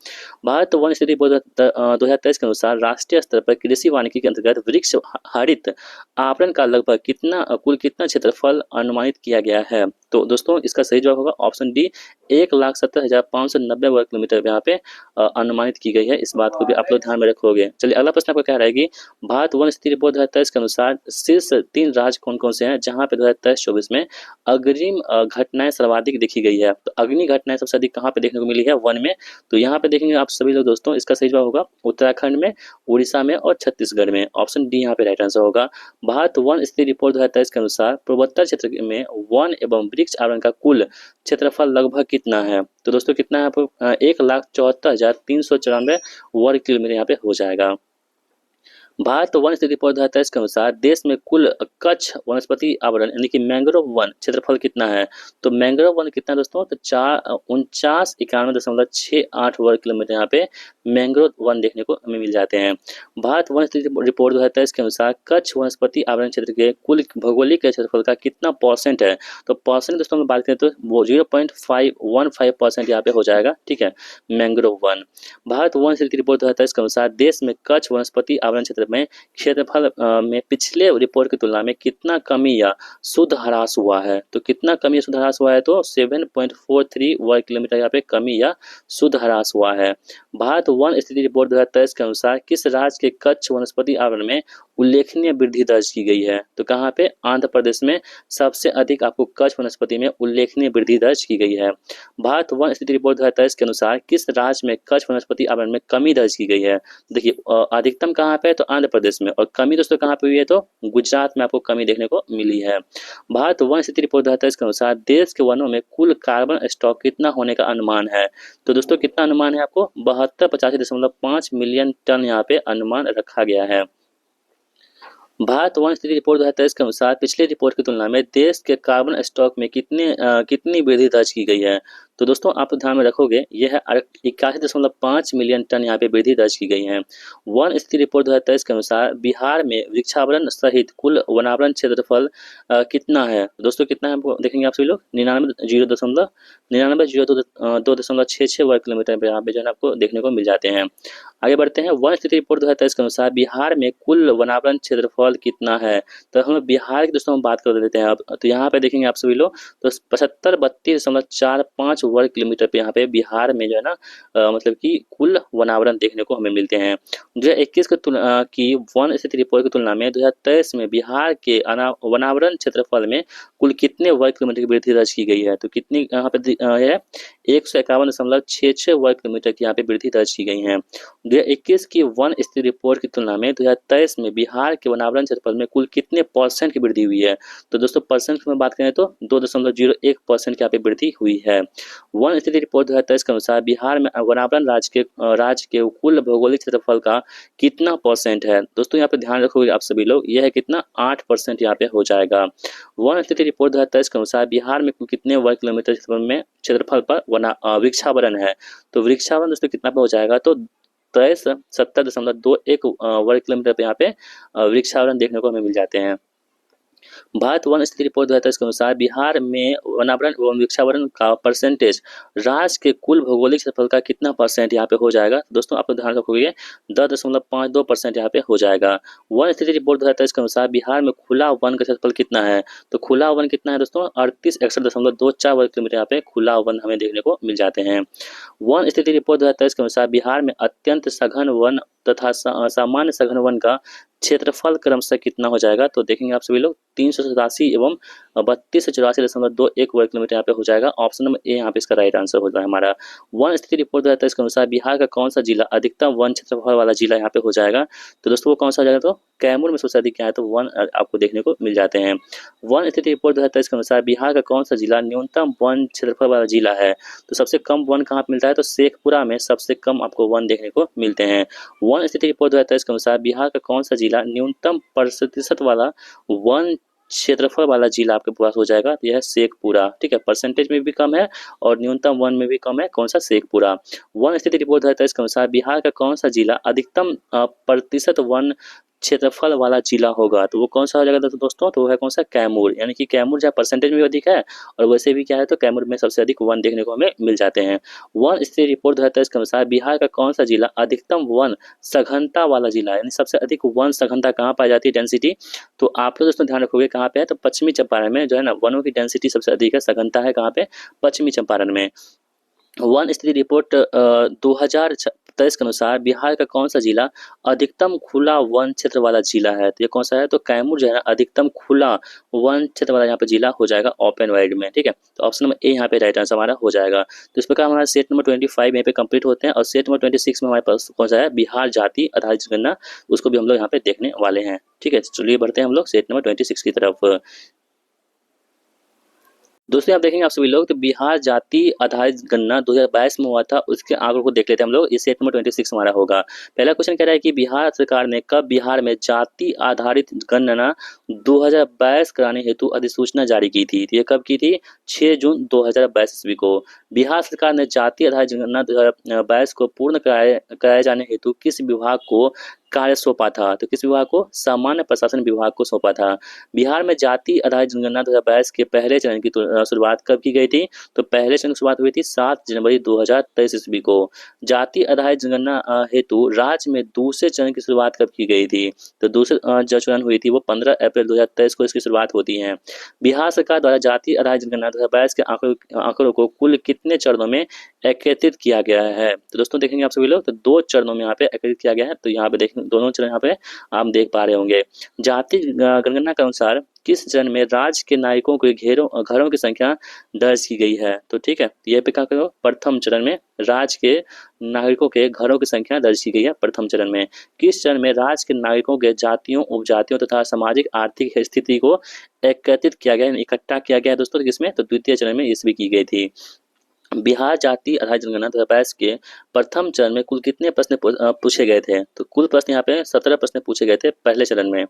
भारत वन स्थिति रिपोर्ट 2023 के अनुसार राष्ट्रीय स्तर पर कृषि वानिकी के अंतर्गत वृक्ष हरित आवरण का लगभग कुल कितना क्षेत्रफल अनुमानित किया गया है, तो दोस्तों इसका सही जवाब होगा ऑप्शन डी, 1,70,590 वर्ग किलोमीटर यहाँ पे अनुमानित की गई है। इस बात को भी आप लोग ध्यान में रखोगे। चलिए अगला प्रश्न आपका क्या रहेगी, भारत वन स्थिति रिपोर्ट 2023 के अनुसार शीर्ष 3 राज्य कौन कौन से हैं जहां पे 2023-24 में अग्रिम घटनाएं सर्वाधिक देखी गई है, तो अग्नि घटनाएं सबसे अधिक कहां पे देखने को मिली है, वन में, तो यहाँ पे देखेंगे आप सभी लोग दोस्तों, इसका सही जवाब होगा उत्तराखंड में, उड़ीसा में और छत्तीसगढ़ में, ऑप्शन डी यहाँ पे राइट आंसर होगा। भारत वन स्थिति रिपोर्ट 2023 के अनुसार पूर्वोत्तर क्षेत्र में वन एवं वृक्ष आवरण का कुल क्षेत्रफल लगभग कितना है, तो दोस्तों कितना है आपको 1,74,394 वर्ग किलोमीटर यहाँ पे हो जाएगा। भारत वन स्थिति रिपोर्ट 2023 के अनुसार देश में कुल कच्छ वनस्पति आवरण यानी कि मैंग्रोव वन क्षेत्रफल कितना है, तो मैंग्रोव वन कितना है दोस्तों, तो 49,91.68 वर्ग किलोमीटर यहाँ पे मैंग्रोव वन देखने को हमें मिल जाते हैं। भारत वन स्थिति रिपोर्ट 2023 के अनुसार कच्छ वनस्पति आवरण क्षेत्र के कुल भौगोलिक क्षेत्रफल का कितना परसेंट है, तो परसेंट दोस्तों में बात करें तो वो 0.515% यहाँ पे हो जाएगा, ठीक है, मैंग्रोव वन। भारत वन स्थिति रिपोर्ट 2023 के अनुसार देश में कच्छ वनस्पति आवरण क्षेत्र में क्षेत्रफल में पिछले रिपोर्ट की तुलना में कितना कमी या शुद्ध ह्रास हुआ है, तो कितना कमी या शुद्ध ह्रास हुआ है, तो 7.43 वर्ग किलोमीटर यहाँ पे कमी या शुद्ध ह्रास हुआ है। भारत वन स्थिति रिपोर्ट 2023 के अनुसार किस राज्य के कच्छ वनस्पति आवरण में उल्लेखनीय वृद्धि दर्ज की गई है, तो कहाँ पे, आंध्र प्रदेश में सबसे अधिक आपको कच्छ वनस्पति में उल्लेखनीय वृद्धि दर्ज की गई है। भारत वन स्थिति रिपोर्ट 2023 के अनुसार किस राज्य में कच्छ वनस्पति आवरण में कमी दर्ज की गई है, देखिए अधिकतम कहाँ पे है, तो आंध्र प्रदेश में, और कमी दोस्तों कहाँ पे हुई है, तो गुजरात में आपको कमी देखने को मिली है। भारत वन स्थिति रिपोर्ट 2023 के अनुसार देश के वनों में कुल कार्बन स्टॉक कितना होने का अनुमान है, तो दोस्तों कितना अनुमान है आपको, 7285.5 मिलियन टन यहाँ पे अनुमान रखा गया है। भारत वन स्थिति रिपोर्ट 2023 के अनुसार पिछले रिपोर्ट की तुलना में देश के कार्बन स्टॉक में कितनी वृद्धि दर्ज की गई है, तो दोस्तों आप ध्यान में रखोगे यह है 81.5 मिलियन टन यहाँ पे वृद्धि दर्ज की गई है। वन स्थिति रिपोर्ट 2023 के अनुसार बिहार में वृक्षावरण सहित कुल वनावरण क्षेत्रफल कितना है, दोस्तों कितना है देखेंगे आप सभी लोग, 99.0266 वर्ग किलोमीटर यहाँ पे जो है आपको देखने को मिल जाते हैं। आगे बढ़ते हैं, वन स्थिति रिपोर्ट 2023 के अनुसार बिहार में कुल वनावरण क्षेत्रफल कितना है, तो हम बिहार की दोस्तों बात कर देते हैं अब, तो यहाँ पे देखेंगे आप सभी लोग, तो 7532.45 वर्ग किलोमीटर पे यहाँ पे बिहार में जो है ना मतलब कि कुल वनावरण देखने को हमें मिलते हैं। 2021 की वन स्थिति रिपोर्ट की तुलना में 2023 में बिहार के वनावरण क्षेत्रफल में कुल कितने वर्ग किलोमीटर की वृद्धि दर्ज की गई है, तो कितनी यहाँ पे है 151.66 वर्ग किलोमीटर की यहाँ पे वृद्धि दर्ज की गई है। 2021 की वन स्थिति रिपोर्ट की तुलना में 2023 में बिहार के वनावरण क्षेत्रफल में कुल कितने परसेंट की वृद्धि हुई है, तो दोस्तों परसेंट में बात करें तो 2.01% की यहाँ पे वृद्धि हुई है। वन स्थिति रिपोर्ट 2023 के अनुसार बिहार में वनावरण राज्य के कुल भौगोलिक क्षेत्रफल का कितना परसेंट है, दोस्तों यहाँ पे ध्यान रखोगे आप सभी लोग, यह है कितना 8% यहाँ पे हो जाएगा। वन स्थिति रिपोर्ट 2023 के अनुसार बिहार में कुल कितने वर्ग किलोमीटर क्षेत्रफल पर वृक्षावरण है, तो वृक्षावरण दोस्तों कितना पे हो जाएगा, तो 70.21 वर्ग किलोमीटर पे यहाँ पे वृक्षावरण देखने को हमें मिल जाते हैं। भारत वन स्थिति रिपोर्ट 2023 के अनुसार बिहार में वनावरण एवं वृक्षावरण का परसेंटेज राज्य के कुल भौगोलिक क्षेत्रफल का कितना परसेंट यहाँ पे हो जाएगा, दोस्तों आप ध्यान रखोगे 10.52% यहाँ पे हो जाएगा। वन स्थिति रिपोर्ट 2023 के अनुसार बिहार में खुला वन का क्षेत्रफल कितना है, तो खुला वन कितना है दोस्तों 3861.24 वर्ग किलोमीटर यहाँ पे खुला वन हमें देखने को मिल जाते हैं। वन स्थिति रिपोर्ट 2023 के अनुसार बिहार में अत्यंत सघन वन तथा सामान्य सघन वन का क्षेत्रफल क्रमशः कितना हो जाएगा? तो देखेंगे आप सभी लोग 387 एवं 3284.21 वर्ग किलोमीटर यहाँ पे हो जाएगा। ऑप्शन नंबर ए यहाँ पे इसका राइट आंसर होता है हमारा। वन स्थिति रिपोर्ट 2023 के अनुसार बिहार का कौन सा जिला अधिकतम वन क्षेत्रफल वाला जिला यहाँ पे हो जाएगा? तो दोस्तों वो कौन सा हो जाएगा? तो कैमूर में सबसे अधिक क्या है? तो वन आपको देखने को मिल जाते हैं। वन स्थिति रिपोर्ट 2023 के अनुसार बिहार का कौन सा जिला न्यूनतम वन क्षेत्रफल वाला जिला है? तो सबसे कम वन कहाँ पे मिलता है? तो शेखपुरा में सबसे कम आपको वन देखने को मिलते हैं। वन स्थिति रिपोर्ट 2023 के अनुसार बिहार का कौन सा जिला न्यूनतम प्रतिशत वाला वन क्षेत्रफल वाला जिला आपके पास हो जाएगा? तो यह है शेखपुरा। ठीक है, परसेंटेज में भी कम है और न्यूनतम वन में भी कम है। कौन सा? शेखपुरा। वन स्थिति रिपोर्ट 2023 के अनुसार बिहार का कौन सा जिला अधिकतम प्रतिशत वन क्षेत्रफल वाला जिला होगा? तो वो कौन सा हो जाएगा दोस्तों? तो वो है कौन सा? कैमूर। यानी कि कैमूर जहाँ परसेंटेज में भी अधिक है और वैसे भी क्या है? तो कैमूर में सबसे अधिक वन देखने को हमें मिल जाते हैं। वन स्थिति रिपोर्ट 2023 के अनुसार बिहार का कौन सा जिला अधिकतम वन सघनता वाला जिला है? यानी सबसे अधिक वन सघनता कहाँ पाई जाती है? डेंसिटी। तो आप लोग दोस्तों ध्यान रखोगे कहाँ पे है? तो पश्चिमी चंपारण में जो है ना वनों की डेंसिटी सबसे अधिक है, सघनता है कहाँ पे? पश्चिमी चंपारण में। वन स्थिति रिपोर्ट 2023 के अनुसार बिहार का कौन सा जिला अधिकतम खुला वन क्षेत्र वाला जिला है? तो ये कौन सा है? तो कैमूर जो है ना अधिकतम खुला वन क्षेत्र वाला यहाँ पे जिला हो जाएगा ओपन वाइड में। ठीक है, तो ऑप्शन नंबर ए यहाँ पे राइट आंसर हमारा हो जाएगा। तो इस प्रकार हमारा सेट नंबर 25 यहाँ पे कंप्लीट होते हैं और सेट नंबर 26 में हमारे पास कौन सा है? बिहार जाति आधारित जनगणना, उसको भी हम लोग यहाँ पे देखने वाले हैं। ठीक है, चलिए बढ़ते हैं हम लोग सेट नंबर 26 की तरफ। दोस्तों आप देखेंगे आप सभी लोग तो बिहार जाति आधारित गणना 2022 में हुआ था, उसके आंकड़ों को देख लेते हैं हम लोग। ये सेट नंबर 26 हमारा होगा। पहला क्वेश्चन कह रहा है कि बिहार सरकार ने कब बिहार में जाति आधारित गणना 2022 कराने हेतु अधिसूचना जारी की थी? तो ये कब की थी? 6 जून 2022 ईस्वी को। बिहार सरकार ने जाति आधारित जनगणना 2022 को पूर्ण कराए जाने हेतु किस विभाग को कार्य सौंपा था? तो किस विभाग को? सामान्य प्रशासन विभाग को सौंपा था। बिहार में जाति आधारित जनगणना 2022 के पहले चरण की शुरुआत कब की गई थी? तो पहले चरण की शुरुआत हुई थी 7 जनवरी 2023 ईस्वी को। जाति आधारित जनगणना हेतु राज्य में दूसरे चरण की शुरुआत कब की गई थी? तो दूसरे जो चरण हुई थी वो 15 अप्रैल 2023 को इसकी शुरुआत होती है। बिहार सरकार द्वारा जाति आधारित जनगणना 2022 के आंकड़ों को कुल कितने चरणों में एकत्रित किया गया है? तो दोस्तों देखेंगे आप सभी लोग तो 2 चरणों में यहाँ पे एकत्रित किया गया है। तो यहाँ पे देखें दोनों चरण यहाँ पे आप देख पा रहे होंगे। जाति जनगणना के अनुसार किस चरण में राज्य के नागरिकों के घरों की संख्या दर्ज की गई है? तो ठीक है, ये पे क्या करो? प्रथम चरण में राज्य के नागरिकों के घरों की संख्या दर्ज की गई है प्रथम चरण में। किस चरण में राज्य के नागरिकों के जातियों, उपजातियों तथा सामाजिक आर्थिक स्थिति को एकत्रित किया गया, इकट्ठा किया गया है दोस्तों? किसमें? तो द्वितीय चरण में इसमें की गई थी। बिहार जाति आधारित जनगणना 2022 के प्रथम चरण में कुल कितने प्रश्न पूछे गए थे? तो कुल प्रश्न यहाँ पे 17 प्रश्न पूछे गए थे पहले चरण में।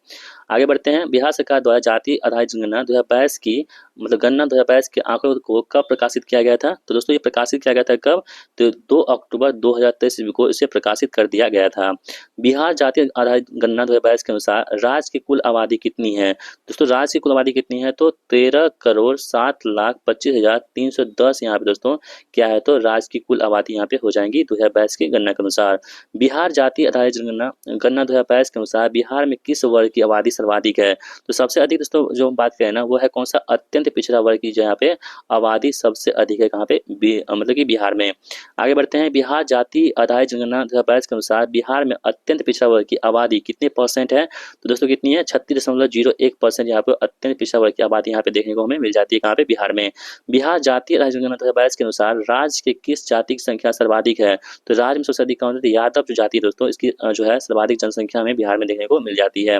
आगे बढ़ते हैं। बिहार सरकार द्वारा जाति आधारित जनगणना 2022 की मतलब गणना 2022 के आंकड़ों को कब प्रकाशित किया गया था? तो दोस्तों ये प्रकाशित किया गया था कब? तो 2 अक्टूबर 2023 ईस्वी को इसे प्रकाशित कर दिया गया था। बिहार जाति आधारित गणना 2022 के अनुसार राज्य की कुल आबादी कितनी है? दोस्तों राज्य की कुल आबादी कितनी है? तो 13,07,25,310 यहाँ पे दोस्तों क्या है? तो राज्य की कुल आबादी यहाँ पे हो जाएंगी 2022 की गणना के अनुसार। बिहार जाति आधारित गणना 2022 के अनुसार बिहार में किस वर्ग की आबादी सर्वाधिक है? तो सबसे अधिक दोस्तों जो हम बात करें ना वो है कौन सा? अत्यंत पिछड़ा वर्ग की जो यहाँ पे आबादी सबसे अधिक है कहाँ पे? मतलब कि बिहार में। आगे बढ़ते हैं। बिहार जाति आधारित जनगणना 2022 के अनुसार बिहार में अत्यंत पिछड़ा वर्ग की आबादी कितने परसेंट है? तो दोस्तों कितनी है? 36.01% यहाँ पे अत्यंत पिछड़ा वर्ग की आबादी यहाँ पे देखने को हमें मिल जाती है कहाँ पे? बिहार में। बिहार जाति आधारित जनगणना 2022 के अनुसार राज्य के किस जाति की संख्या सर्वाधिक है? तो राज्य में सबसे अधिक कौन है? यादव जो जाति दोस्तों इसकी जो है सर्वाधिक जनसंख्या में बिहार में देखने को मिल जाती है।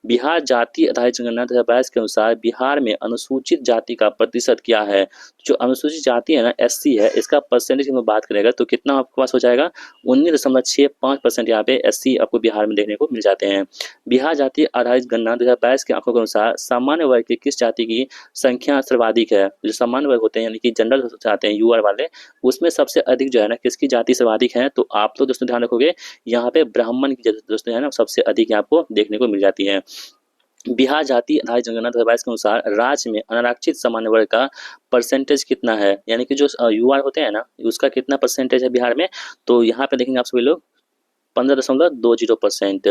बिहार जाति आधारित जनगणना 2022 के अनुसार बिहार में अनुसूचित जाति का प्रतिशत क्या है? जो अनुसूचित जाति है ना SC है, इसका परसेंटेज की हम बात करेगा तो कितना आपके पास हो जाएगा? 19.65% यहाँ पे SC आपको बिहार में देखने को मिल जाते हैं। बिहार जाति आधारित गणना 2022 के आंकड़ों के अनुसार सामान्य वर्ग की किस जाति की संख्या सर्वाधिक है? जो सामान्य वर्ग होते हैं यानी कि जनरल चाहते हैं UR वाले, उसमें सबसे अधिक जो है ना किसकी जाति सर्वाधिक है? तो आप तो दोस्तों ध्यान रखोगे यहाँ पे ब्राह्मण की दोस्तों है ना सबसे अधिक आपको देखने को मिल जाती है। बिहार जाति आधारित जनगणना 2022 के अनुसार राज्य में अनारक्षित सामान्य वर्ग का परसेंटेज कितना है? यानी कि जो UR होते हैं ना उसका कितना परसेंटेज है बिहार में? तो यहाँ पे देखेंगे आप सभी लोग 15.20%।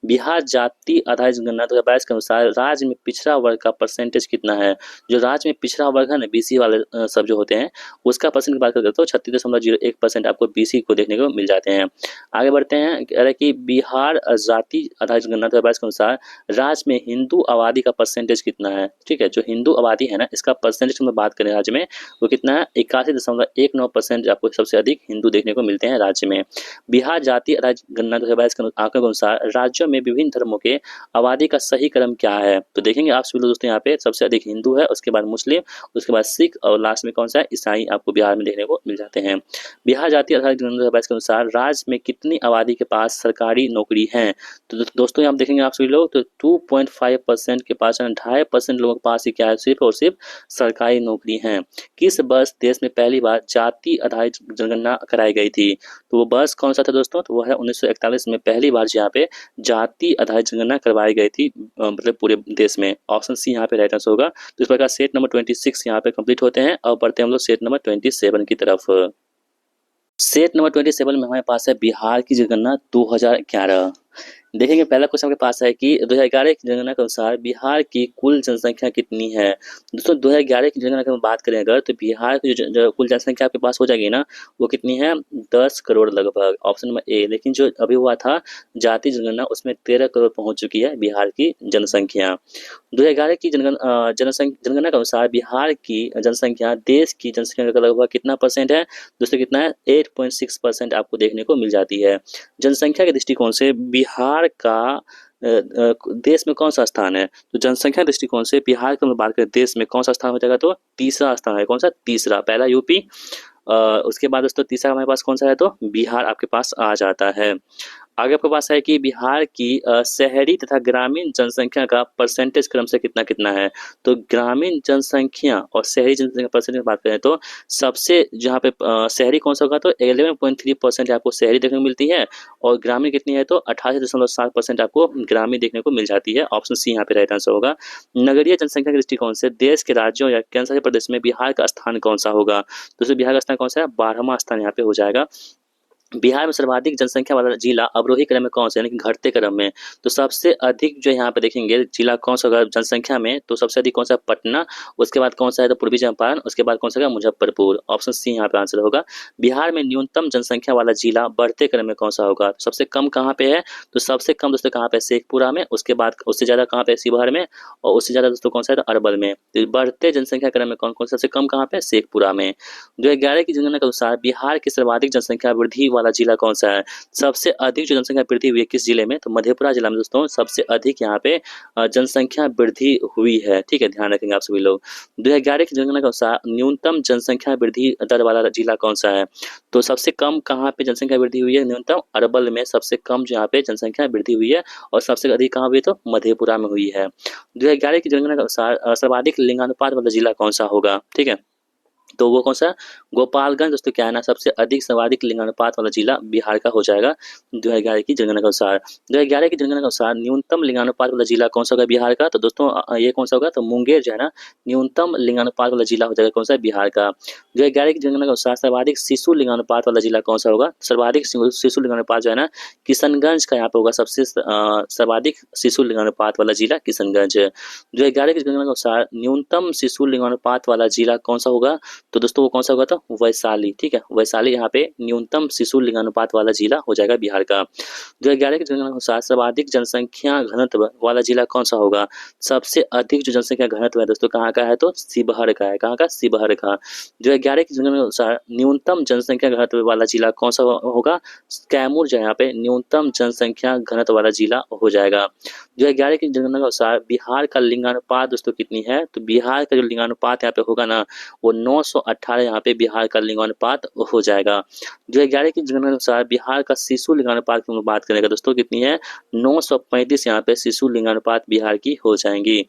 बिहार जाति आधारित जनगणना 2022 के अनुसार राज्य में पिछड़ा वर्ग का परसेंटेज कितना है। जो राज्य में पिछड़ा वर्ग है ना, बीसी वाले सब जो होते हैं, उसका परसेंट की बात करें तो 36.01% आपको बीसी को देखने को मिल जाते हैं। आगे बढ़ते हैं, कह रहे हैं कि बिहार जाति आधारित जनगणना 2022 के अनुसार राज्य में हिंदू आबादी का परसेंटेज कितना है। ठीक है, जो हिंदू आबादी है ना, इसका परसेंटेज में बात करें राज्य में, वो कितना है, 81.19% आपको सबसे अधिक हिंदू देखने को मिलते हैं राज्य में। बिहार जाति आधारित गणना 2022 के आंकड़ों के अनुसार राज्यों में विभिन्न धर्मों के आबादी का सही क्रम क्या है। तो देखेंगे आप सभी लोग दोस्तों, यहाँ पे सबसे अधिक हिंदू है, उसके बाद मुस्लिम, उसके बाद सिख और लास्ट में कौन सा है, ईसाई आपको बिहार में देखने को मिल जाते हैं। बिहार जाति आधारित जनगणना 2022 के अनुसार राज्य में कितनी आबादी के पास सरकारी नौकरी है। तो दोस्तों यहाँ देखेंगे आप सभी लोग, तो 2.5% के पास 2.5% लोगों के पास ही क्या है, सिर्फ और सिर्फ सरकारी नौकरी है। किस वर्ष देश में पहली बार जाति आधारित जनगणना कराई गई थी। तो वो वर्ष कौन सा था दोस्तों, तो वो है 1941 में पहली बार यहाँ पे जाति आधारित जनगणना करवाई गई थी, मतलब पूरे देश में। ऑप्शन सी यहाँ पे राइट आंसर होगा। तो इस प्रकार सेट नंबर 26 यहाँ पे कंप्लीट होते हैं। और बढ़ते हैं हम लोग सेट नंबर 27 की तरफ। सेट नंबर 27 में हमारे पास है बिहार की जनगणना 2011। देखेंगे पहला क्वेश्चन आपके पास है कि 2011 की जनगणना के अनुसार बिहार की कुल जनसंख्या कितनी है। दोस्तों 2011 की जनगणना की बात करें अगर, तो बिहार की जो कुल जनसंख्या आपके पास हो जाएगी ना, वो कितनी है, 10 करोड़ लगभग, ऑप्शन नंबर ए। लेकिन जो अभी हुआ था जाति जनगणना, उसमें 13 करोड़ पहुंच चुकी है बिहार की जनसंख्या। 2011 की जनगणना के अनुसार बिहार की जनसंख्या देश की जनसंख्या का लगभग कितना परसेंट है। दोस्तों कितना है, 8.6% आपको देखने को मिल जाती है। जनसंख्या के दृष्टिकोण से बिहार का देश में कौन सा स्थान है। तो जनसंख्या दृष्टिकोण से बिहार की बात करें, देश में कौन सा स्थान हो जाएगा, तो तीसरा स्थान है। कौन सा, तीसरा। पहला यूपी, उसके बाद दोस्तों तीसरा हमारे पास कौन सा है, तो बिहार आपके पास आ जाता है। आगे आपके पास है कि बिहार की शहरी तथा ग्रामीण जनसंख्या का परसेंटेज क्रम से कितना कितना है। तो ग्रामीण जनसंख्या और शहरी जनसंख्या परसेंटेज की बात करें तो सबसे जहाँ पे शहरी कौन सा होगा, तो 11.3% आपको शहरी देखने को मिलती है, और ग्रामीण कितनी है, तो 88.7% आपको ग्रामीण देखने को मिल जाती है। ऑप्शन सी यहाँ पे राइट आंसर होगा। नगरीय जनसंख्या के दृष्टिकोण से देश के राज्यों या केंद्र शासित प्रदेश में बिहार का स्थान कौन सा होगा। तो बिहार का स्थान कौन सा है, 12वां स्थान यहाँ पे हो जाएगा। बिहार में सर्वाधिक जनसंख्या वाला जिला अवरोही क्रम में कौन सा है, यानी कि घटते क्रम में। तो सबसे अधिक जो यहाँ पे देखेंगे जिला कौन सा होगा जनसंख्या में, तो सबसे अधिक कौन सा, पटना। उसके बाद कौन सा है, तो पूर्वी चंपारण। उसके बाद कौन सा होगा, मुजफ्फरपुर। ऑप्शन सी यहाँ पे आंसर होगा। बिहार में न्यूनतम जनसंख्या वाला जिला बढ़ते क्रम में कौन सा होगा। तो सबसे कम कहाँ पे है, तो सबसे कम दोस्तों कहाँ पे, शेखपुरा में। उसके बाद उससे ज्यादा कहाँ पे, शिवहर में। और उससे ज्यादा दोस्तों कौन सा है, तो अरवल में। तो बढ़ते जनसंख्या क्रम में कौन कौन सबसे कम कहाँ पे, शेखपुरा में। 2011 की जनगणना के अनुसार बिहार की सर्वाधिक जनसंख्या वृद्धि वाला जिला कौन सा है। सबसे अधिक जो जनसंख्या वृद्धि हुई है किस जिले में, तो मधेपुरा जिला में दोस्तों सबसे अधिक यहाँ पे जनसंख्या वृद्धि हुई है। ठीक है, ध्यान रखेंगे आप सभी लोग। 2011 की जनगणना के अनुसार न्यूनतम जनसंख्या वृद्धि दर वाला जिला कौन सा है। तो सबसे कम कहाँ पे जनसंख्या वृद्धि हुई है, न्यूनतम अरवल में सबसे कम जो यहाँ पे जनसंख्या वृद्धि हुई है, और सबसे अधिक कहाँ हुई, तो मधेपुरा में हुई है। 2011 की जनगणना के अनुसार सर्वाधिक लिंगानुपात वाला जिला कौन सा होगा। ठीक है, तो वो कौन सा, गोपालगंज दोस्तों क्या है ना, सबसे अधिक सर्वाधिक लिंगानुपात वाला जिला बिहार का हो जाएगा 2011 की जनगणना के अनुसार। 2011 की जनगणना के अनुसार न्यूनतम लिंगानुपात वाला जिला कौन सा होगा बिहार का। तो दोस्तों ये कौन सा होगा, तो मुंगेर जो है ना, न्यूनतम लिंगानुपात वाला जिला हो जाएगा कौन सा, बिहार का। 2011 की जनगणना के अनुसार सर्वाधिक शिशु लिंगानुपात वाला जिला कौन सा होगा। सर्वाधिक शिशु लिंगानुपात जो है ना, किशनगंज का यहाँ पे होगा, सबसे सर्वाधिक शिशु लिंगानुपात वाला जिला किशनगंज। 2011 की जनगणना के अनुसार न्यूनतम शिशु लिंगानुपात वाला जिला कौन सा होगा। तो दोस्तों वो कौन सा होगा, तो वैशाली। ठीक है, वैशाली यहाँ पे न्यूनतम शिशु लिंगानुपात वाला जिला हो जाएगा बिहार का। 2011 की जनगणना के अनुसार सर्वाधिक जनसंख्या घनत्व वाला जिला कौन सा होगा। सबसे अधिक जो जनसंख्या घनत्व है दोस्तों कहाँ का है, तो शिवहर का है। कहाँ का, शिवहर का। 2011 की जनगणना के अनुसार न्यूनतम जनसंख्या घनत्व वाला जिला कौन सा होगा, कैमूर जो है यहाँ पे न्यूनतम जनसंख्या घनत्व वाला जिला हो जाएगा। 2011 की जनगणना के अनुसार बिहार का लिंगानुपात दोस्तों कितनी है, तो बिहार का जो लिंगानुपात यहाँ पे होगा ना, वो 918 यहाँ पे बिहार का लिंगानुपात हो जाएगा। 2011 की जनगणना के अनुसार बिहार का शिशु लिंगानुपात की हम बात करेंगे दोस्तों कितनी है, 935 यहाँ पे शिशु लिंगानुपात बिहार की हो जाएंगी।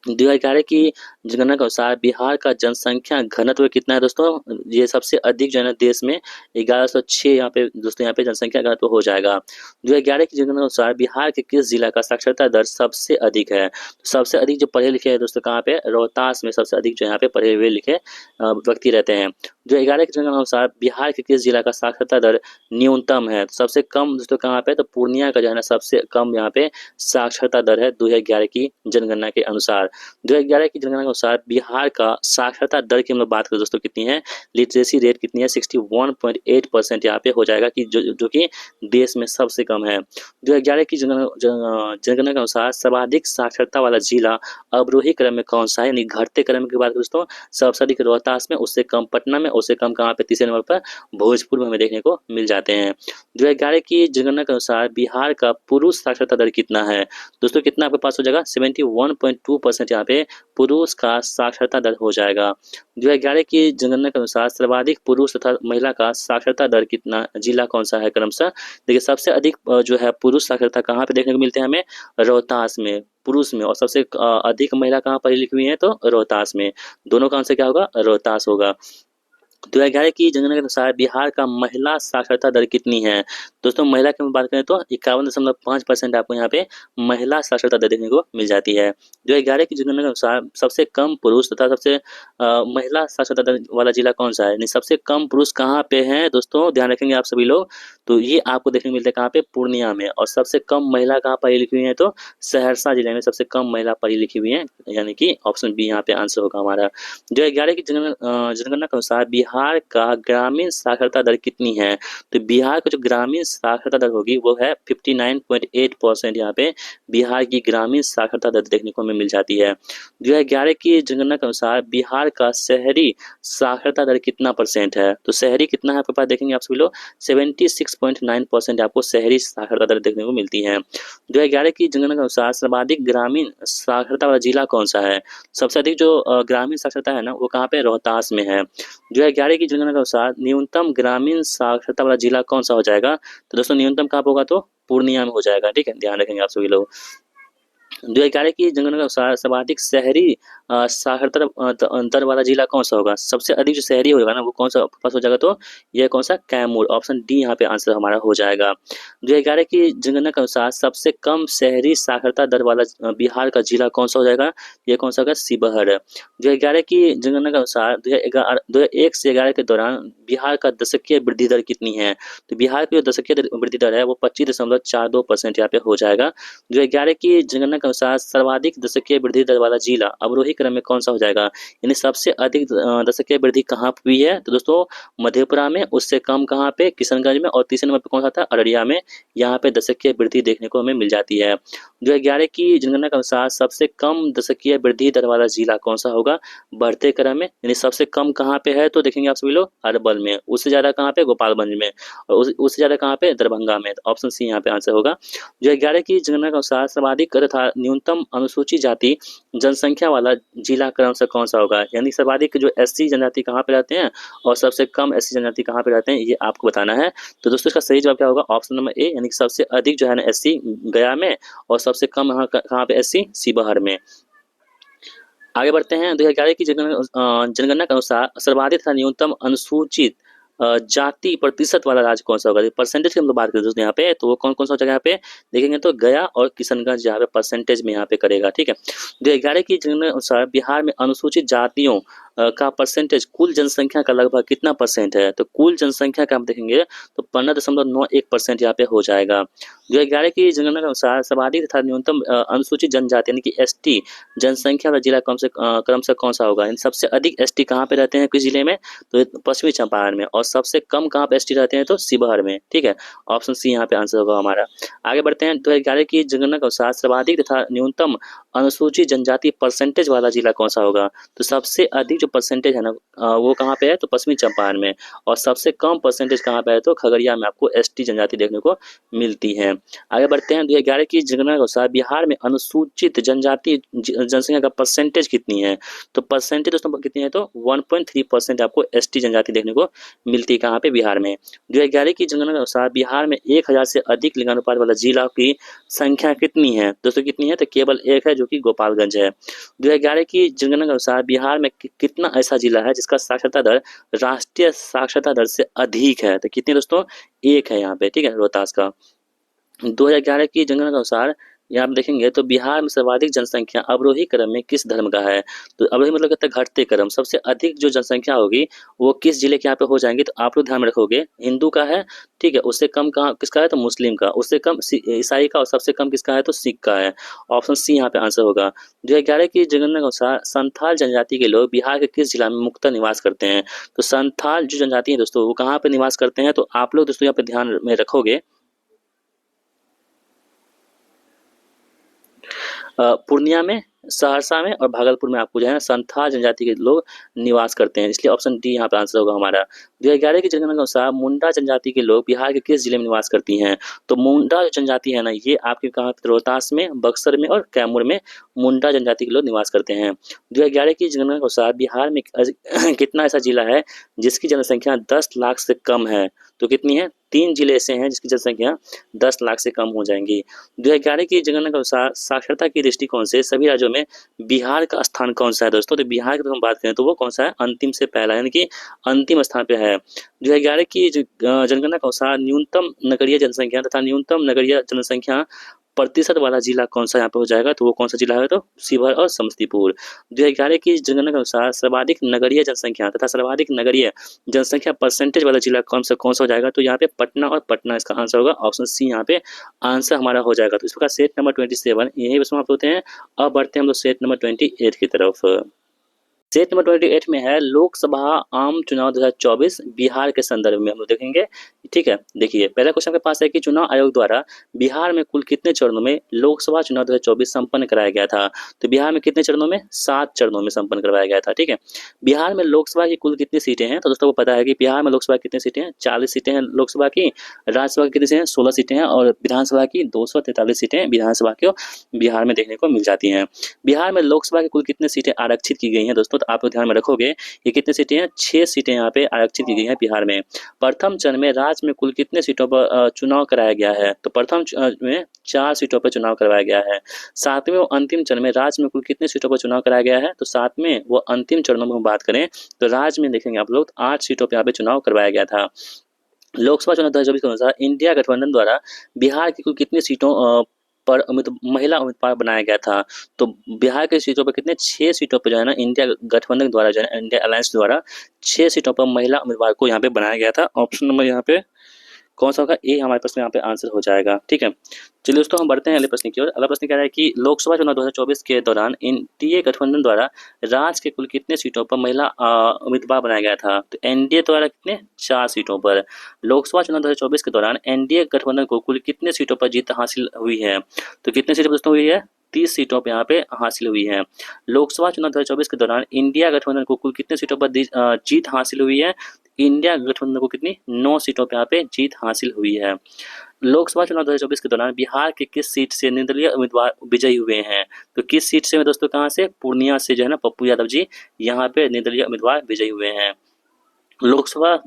2011 की जनगणना के अनुसार बिहार का जनसंख्या घनत्व कितना है दोस्तों? ये सबसे अधिक जो है ना देश में 1106 यहाँ पे दोस्तों यहाँ पे जनसंख्या घनत्व हो जाएगा। 2011 की जनगणना के अनुसार बिहार के किस जिला का साक्षरता दर सबसे अधिक है? तो सबसे अधिक जो पढ़े लिखे हैं दोस्तों कहाँ पे? रोहतास में सबसे अधिक जो यहाँ पे पढ़े हुए लिखे व्यक्ति रहते हैं। 2011 की जनगणना के अनुसार बिहार के किस जिला का साक्षरता दर न्यूनतम है? तो सबसे कम दोस्तों कहाँ पे? तो पूर्णिया का जो है ना सबसे कम यहाँ पे साक्षरता दर है 2011 की जनगणना के अनुसार। 2011 की जनगणना के अनुसार बिहार का साक्षरता दर की हम लोग बात करें दोस्तों कितनी है? लिटरेसी रेट कितनी है? 61.8% यहाँ पे हो जाएगा कि जो कि देश में सबसे कम है। 2011 की जनगणना के अनुसार सर्वाधिक साक्षरता वाला जिला अवरोही क्रम में कौन सा है? यानी घटते क्रम की बात करें दोस्तों, सबसे अधिक रोहतास में, उससे कम पटना में, उससे कम कहाँ पे? तीसरे नंबर पर भोजपुर में हमें देखने को मिल जाते हैं। 2011 की जनगणना के अनुसार बिहार का पुरुष साक्षरता दर कितना है? दोस्तों कितना आपके पास हो जाएगा? 71.2% यहाँ पे पुरुष का साक्षरता दर हो जाएगा। 2011 की जनगणना के अनुसार सर्वाधिक पुरुष तथा महिला का साक्षरता दर कितना जिला कौन सा है क्रमशः? देखिए सबसे अधिक जो है पुरुष साक्षरता कहाँ पे देखने को मिलते हैं हमें? रोहतास में, पुरुष में, और सबसे अधिक महिला कहाँ पढ़ी लिखी हुई है? तो रोहतास में। दोनों का आंसर क्या होगा? रोहतास होगा। 2011 की जनगणना के अनुसार बिहार का महिला साक्षरता दर कितनी है? दोस्तों महिला की हम बात करें तो 51.5% आपको यहाँ पे महिला साक्षरता दर देखने को मिल जाती है। 2011 की जनगणना के अनुसार सबसे कम पुरुष तथा सबसे महिला साक्षरता दर वाला जिला कौन सा है? यानी सबसे कम पुरुष कहाँ पे है दोस्तों? ध्यान रखेंगे आप सभी लोग, तो ये आपको देखने को मिलता है कहाँ पे? पूर्णिया में। और सबसे कम महिला कहाँ पढ़ी लिखी हुई है? तो सहरसा जिले में सबसे कम महिला पढ़ी लिखी हुई है, यानी कि ऑप्शन बी यहाँ पे आंसर होगा हमारा। 2011 की जनगणना के अनुसार बिहार का ग्रामीण साक्षरता दर कितनी है? तो बिहार का जो ग्रामीण साक्षरता दर होगी वो है 59.8% यहाँ पे बिहार की ग्रामीण साक्षरता दर देखने को हमें मिल जाती है। 2011 की जनगणना के अनुसार बिहार का शहरी साक्षरता दर कितना परसेंट है? तो शहरी कितना है आपके पास देखेंगे आप सभी लोग? 76.9% आपको शहरी साक्षरता दर देखने को मिलती है। 2011 की जनगणना के अनुसार सर्वाधिक ग्रामीण साक्षरता वाला जिला कौन सा है? सबसे अधिक जो ग्रामीण साक्षरता है ना वो कहाँ पे? रोहतास में है। 2011 की जनगणना के अनुसार न्यूनतम ग्रामीण साक्षरता वाला जिला कौन सा हो जाएगा? तो दोस्तों न्यूनतम कहाँ होगा? तो पूर्णिया में हो जाएगा। ठीक है, ध्यान रखेंगे आप सभी लोग। 2011 की जनगणना के अनुसार सर्वाधिक शहरी साक्षरता दर वाला जिला कौन सा होगा? सबसे अधिक जो शहरी होगा ना वो कौन सा पास हो जाएगा? तो यह कौन सा? कैमूर। ऑप्शन डी यहाँ पे आंसर हमारा हो जाएगा। 2011 की जनगणना के अनुसार सबसे कम शहरी साक्षरता दर वाला बिहार का जिला कौन सा हो जाएगा? ये कौन सा होगा? शिवहर। 2011 की जनगणना के अनुसार 2001 से 2011 के दौरान बिहार का दशकीय वृद्धि दर कितनी है? तो बिहार की जो दशकीय वृद्धि दर है वो 25.42% यहाँ पे हो जाएगा। 2011 की जनगणना के अनुसार सर्वाधिक दशकीय वृद्धि दर वाला जिला अवरोही क्रम में कौन सा हो जाएगा? यानी सबसे अधिक दशकीय वृद्धि कहाँ पे हुई है? तो दोस्तों मधेपुरा में, उससे कम कहाँ पे? किशनगंज में, और तीसरे नंबर पे कौन सा था? अररिया में। यहाँ पे दशकीय वृद्धि देखने को हमें मिल जाती है। 2011 की जनगणना के अनुसार सबसे कम दशकीय वृद्धि दर वाला जिला कौन सा होगा? बढ़ते क्रम में, यानी सबसे कम कहाँ पे है? तो देखेंगे आप सभी लोग अरवल में। उससे ज्यादा कहाँ पे? गोपालगंज में। और उससे ज्यादा कहाँ पे? दरभंगा में। ऑप्शन सी यहाँ पे आंसर होगा। 2011 की जनगणना के अनुसार सर्वाधिक तथा न्यूनतम अनुसूचित जाति जनसंख्या वाला जिला क्रमशः कौन सा होगा? यानी सर्वाधिक जो एससी जनजाति कहाँ पे रहते हैं और सबसे कम एससी जनजाति कहाँ पे रहते हैं, ये आपको बताना है। तो दोस्तों इसका सही जवाब क्या होगा? ऑप्शन नंबर ए, यानी सबसे अधिक जो है ना एससी गया में, और सबसे कम कहाँ पे? एससी शिवहर में। आगे बढ़ते हैं। 2011 की जनगणना के अनुसार सर्वाधिक तथा न्यूनतम अनुसूचित जाति प्रतिशत वाला राज्य कौन सा होगा? परसेंटेज की हम लोग बात करें दोस्तों यहाँ पे, तो वो कौन कौन सा जगह यहाँ पे देखेंगे तो गया और किशनगंज यहाँ पे परसेंटेज में यहाँ पे करेगा। ठीक है, 2011 की जनगणना के अनुसार बिहार में अनुसूचित जातियों का परसेंटेज कुल जनसंख्या का लगभग कितना परसेंट है? तो कुल जनसंख्या का हम देखेंगे तो 15.91% यहाँ पे हो जाएगा। 2011 की जनगणना के अनुसार सर्वाधिक तथा न्यूनतम अनुसूचित जनजाति यानी कि एसटी जनसंख्या वाला जिला क्रमशः कौन सा होगा? सबसे अधिक एसटी कहाँ पे रहते हैं किस जिले में? तो पश्चिमी चंपारण में। और सबसे कम कहाँ पे एसटी रहते हैं? तो शिवहर में। ठीक है, ऑप्शन सी यहाँ पे आंसर होगा हमारा। आगे बढ़ते हैं। 2011 की जनगणना के अनुसार सर्वाधिक तथा न्यूनतम अनुसूचित जनजाति परसेंटेज वाला जिला कौन सा होगा? तो सबसे अधिक जो परसेंटेज है ना वो कहाँ पे है? तो पश्चिमी चंपारण में। और सबसे कम परसेंटेज कहाँ पे है? तो खगड़िया में आपको एसटी जनजाति देखने को मिलती है। आगे बढ़ते हैं। 2011 की जनगणना के अनुसार बिहार में अनुसूचित जनजाति जनसंख्या का परसेंटेज कितनी है? तो परसेंटेज दोस्तों कितनी है? तो 1.3% आपको एसटी जनजाति देखने को मिलती है कहाँ पे? बिहार में। 2011 की जनगणना के अनुसार बिहार में 1000 से अधिक लिंगानुपात वाला जिला की संख्या कितनी है? दोस्तों कितनी है? तो केवल एक है जो कि गोपालगंज है। 2011 की जनगणना के अनुसार बिहार में कितना ऐसा जिला है जिसका साक्षरता दर राष्ट्रीय साक्षरता दर से अधिक है? तो कितने दोस्तों? 1 है यहाँ पे, ठीक है, रोहतास का। 2011 की जनगणना के अनुसार यहाँ आप देखेंगे तो बिहार में सर्वाधिक जनसंख्या अवरोही क्रम में किस धर्म का है? तो अवरोही मतलब कहते हैं घटते क्रम, सबसे अधिक जो जनसंख्या होगी वो किस जिले के यहाँ पे हो जाएंगे? तो आप लोग ध्यान में रखोगे, हिंदू का है, ठीक है, उससे कम कहाँ किसका है? तो मुस्लिम का, उससे कम ईसाई का, और सबसे कम किसका है? तो सिख का है। ऑप्शन सी यहाँ पे आंसर होगा। 2011 की जनगणना के अनुसार संथाल जनजाति के लोग बिहार के किस जिला में मुख्यतः निवास करते हैं? तो संथाल जो जनजाति है दोस्तों वो कहाँ पे निवास करते हैं? तो आप लोग दोस्तों यहाँ पे ध्यान में रखोगे, पूर्णिया में, सहरसा में और भागलपुर में आपको जो है ना संथाल जनजाति के लोग निवास करते हैं, इसलिए ऑप्शन डी यहाँ पे आंसर होगा हमारा। 2011 की जनगणना के अनुसार मुंडा जनजाति के लोग बिहार के किस जिले में निवास करती हैं? तो मुंडा जो जनजाति है ना ये आपके कहाँ पे? रोहतास में, बक्सर में और कैमूर में मुंडा जनजाति के लोग निवास करते हैं। 2011 की जनगणना के अनुसार बिहार में कितना ऐसा जिला है जिसकी जनसंख्या 10 लाख से कम है? तो कितनी है? 3 जिले ऐसे हैं जिसकी जनसंख्या 10 लाख से कम हो जाएंगी। 2011 की जनगणना के अनुसार साक्षरता की दृष्टिकोण से सभी राज्यों में बिहार का स्थान कौन सा है दोस्तों? तो बिहार की तो हम बात करें तो वो कौन सा है? अंतिम से पहला, यानी कि अंतिम स्थान पे है। 2011 की जनगणना के अनुसार न्यूनतम नगरीय जनसंख्या तथा न्यूनतम नगरीय जनसंख्या प्रतिशत वाला जिला कौन सा यहाँ पे हो जाएगा? तो वो कौन सा जिला है? तो शिवहर और समस्तीपुर। 2011 की जनगणना के अनुसार सर्वाधिक नगरीय जनसंख्या तथा सर्वाधिक नगरीय जनसंख्या परसेंटेज वाला जिला कौन सा हो जाएगा? तो यहाँ पे पटना, और पटना इसका आंसर होगा। ऑप्शन सी यहाँ पे आंसर हमारा हो जाएगा। तो इस प्रकार सेट नंबर 27 यही बस समाप्त होते हैं। अब बढ़ते हैं हम लोग सेट नंबर 28 की तरफ। सेट नंबर 28 में है लोकसभा आम चुनाव 2024 बिहार के संदर्भ में हम लोग देखेंगे, ठीक है। देखिए पहला क्वेश्चन के पास है कि चुनाव आयोग द्वारा बिहार में कुल कितने चरणों में लोकसभा चुनाव 2024 संपन्न कराया गया था? तो बिहार में कितने चरणों में? 7 चरणों में संपन्न करवाया गया था, ठीक है। बिहार में लोकसभा की कुल कितनी सीटें हैं? तो दोस्तों को पता है कि बिहार में लोकसभा कितनी सीटें हैं? 40 सीटें हैं लोकसभा की। राज्यसभा की कितनी सीटें हैं? 16 सीटें हैं। और विधानसभा की 243 सीटें विधानसभा को बिहार में देखने को मिल जाती हैं। बिहार में लोकसभा की कुल कितनी सीटें आरक्षित की गई हैं दोस्तों? तो आप लोग ध्यान में रखोगे ये कितनी सीटें हैं? 6 सीटें यहाँ पे आरक्षित की गई हैं बिहार में। प्रथम चरण में राज्य में कुल कितने सीटों पर चुनाव कराया गया है? तो प्रथम में 4 सीटों पर चुनाव करवाया गया है। सातवें और अंतिम चरण में राज्य में कुल कितने सीटों पर चुनाव कराया गया है? तो सातवें व अंतिम चरणों में हम बात करें तो राज्य में देखेंगे आप लोग 8 सीटों पर यहाँ पे चुनाव करवाया गया था। लोकसभा चुनाव 2024 के अनुसार इंडिया गठबंधन द्वारा बिहार की कुल कितनी सीटों पर महिला उम्मीदवार बनाया गया था? तो बिहार के सीटों पर कितने? 6 सीटों पर जो है ना इंडिया गठबंधन द्वारा जो है इंडिया अलायंस द्वारा 6 सीटों पर महिला उम्मीदवार को यहाँ पे बनाया गया था। ऑप्शन नंबर यहाँ पे कौन सा होगा? ए हमारे प्रश्न यहाँ पे आंसर हो जाएगा, ठीक है। चलिए दोस्तों हम बढ़ते हैं अगले प्रश्न की ओर। अगला प्रश्न कह रहा है कि लोकसभा चुनाव 2024 के दौरान एनडीए गठबंधन द्वारा राज्य के कुल कितने सीटों पर महिला उम्मीदवार बनाया गया था? तो एनडीए द्वारा कितने? 4 सीटों पर। लोकसभा चुनाव 2024 के दौरान एनडीए गठबंधन को कुल कितने सीटों पर जीत हासिल हुई है? तो कितने सीटों पर दोस्तों हुई है? 30 सीटों पर यहाँ पे हासिल हुई है। लोकसभा चुनाव 2024 के दौरान इंडिया गठबंधन को कुल कितने सीटों पर जीत हासिल हुई है? इंडिया गठबंधन को कितनी? 9 सीटों पे यहाँ पे जीत हासिल हुई है। लोकसभा चुनाव 2024 के दौरान बिहार के किस सीट से निर्दलीय उम्मीदवार विजयी हुए हैं? तो किस सीट से दोस्तों? कहाँ से? पूर्णिया से जो है ना पप्पू यादव जी यहाँ पे निर्दलीय उम्मीदवार विजयी हुए हैं। लोकसभा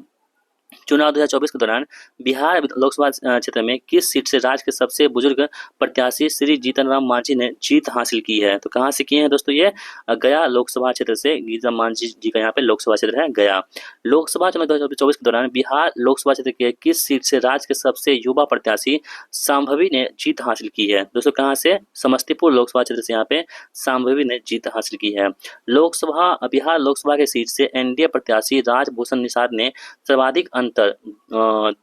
चुनाव 2024 के दौरान बिहार लोकसभा क्षेत्र में किस सीट से राज्य के सबसे बुजुर्ग प्रत्याशी श्री जीतन राम मांझी ने जीत हासिल की है? तो कहां से किए हैं दोस्तों? ये गया लोकसभा क्षेत्र से जीतन मांझी जी का यहाँ पे लोकसभा क्षेत्र है गया। लोकसभा चुनाव 2024 के दौरान बिहार लोकसभा क्षेत्र के किस सीट से राज्य के सबसे युवा प्रत्याशी सांभवी ने जीत हासिल की है? दोस्तों कहाँ से? समस्तीपुर लोकसभा क्षेत्र से यहाँ पे सांभवी ने जीत हासिल की है। बिहार लोकसभा के सीट से एनडीए प्रत्याशी राजभूषण निषाद ने सर्वाधिक अंतर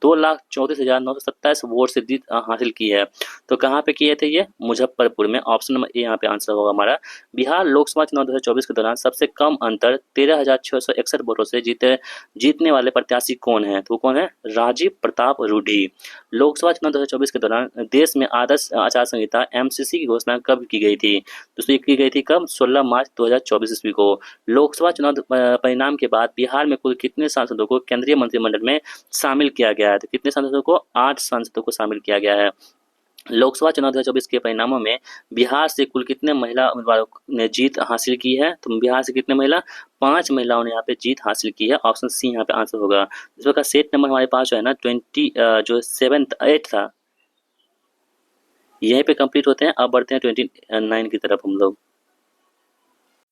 2,34,927 वोट से जीत हासिल की है। तो कहाँ पे किए थे ये? मुजफ्फरपुर में। ऑप्शन नंबर ए यहाँ पे आंसर होगा हमारा। बिहार लोकसभा चुनाव 2024 के दौरान सबसे कम अंतर 13,661 वोटों से जीतने वाले प्रत्याशी कौन है? तो कौन है? राजीव प्रताप रूडी। लोकसभा चुनाव 2024 के दौरान देश में आदर्श आचार संहिता एमसीसी की घोषणा कब की गई थी? दोस्तों की गई थी कब? 16 मार्च 2024 ईस्वी को। लोकसभा चुनाव परिणाम के बाद बिहार में कुल कितने सांसदों को केंद्रीय मंत्रिमंडल में शामिल किया गया है? तो कितने सांसदों को? 8 सांसदों को शामिल किया गया है। लोकसभा चुनाव 2024 के परिणामों में बिहार से कुल कितने महिला उम्मीदवारों ने जीत हासिल की है? तो बिहार से कितने महिला? 5 महिलाओं ने यहाँ पे जीत हासिल की है। ऑप्शन सी यहाँ पे आंसर होगा। इस प्रकार सेट नंबर हमारे पास जो है ना 8 था। यहीं पे कंप्लीट होते हैं। अब बढ़ते हैं 29 की तरफ हम लोग।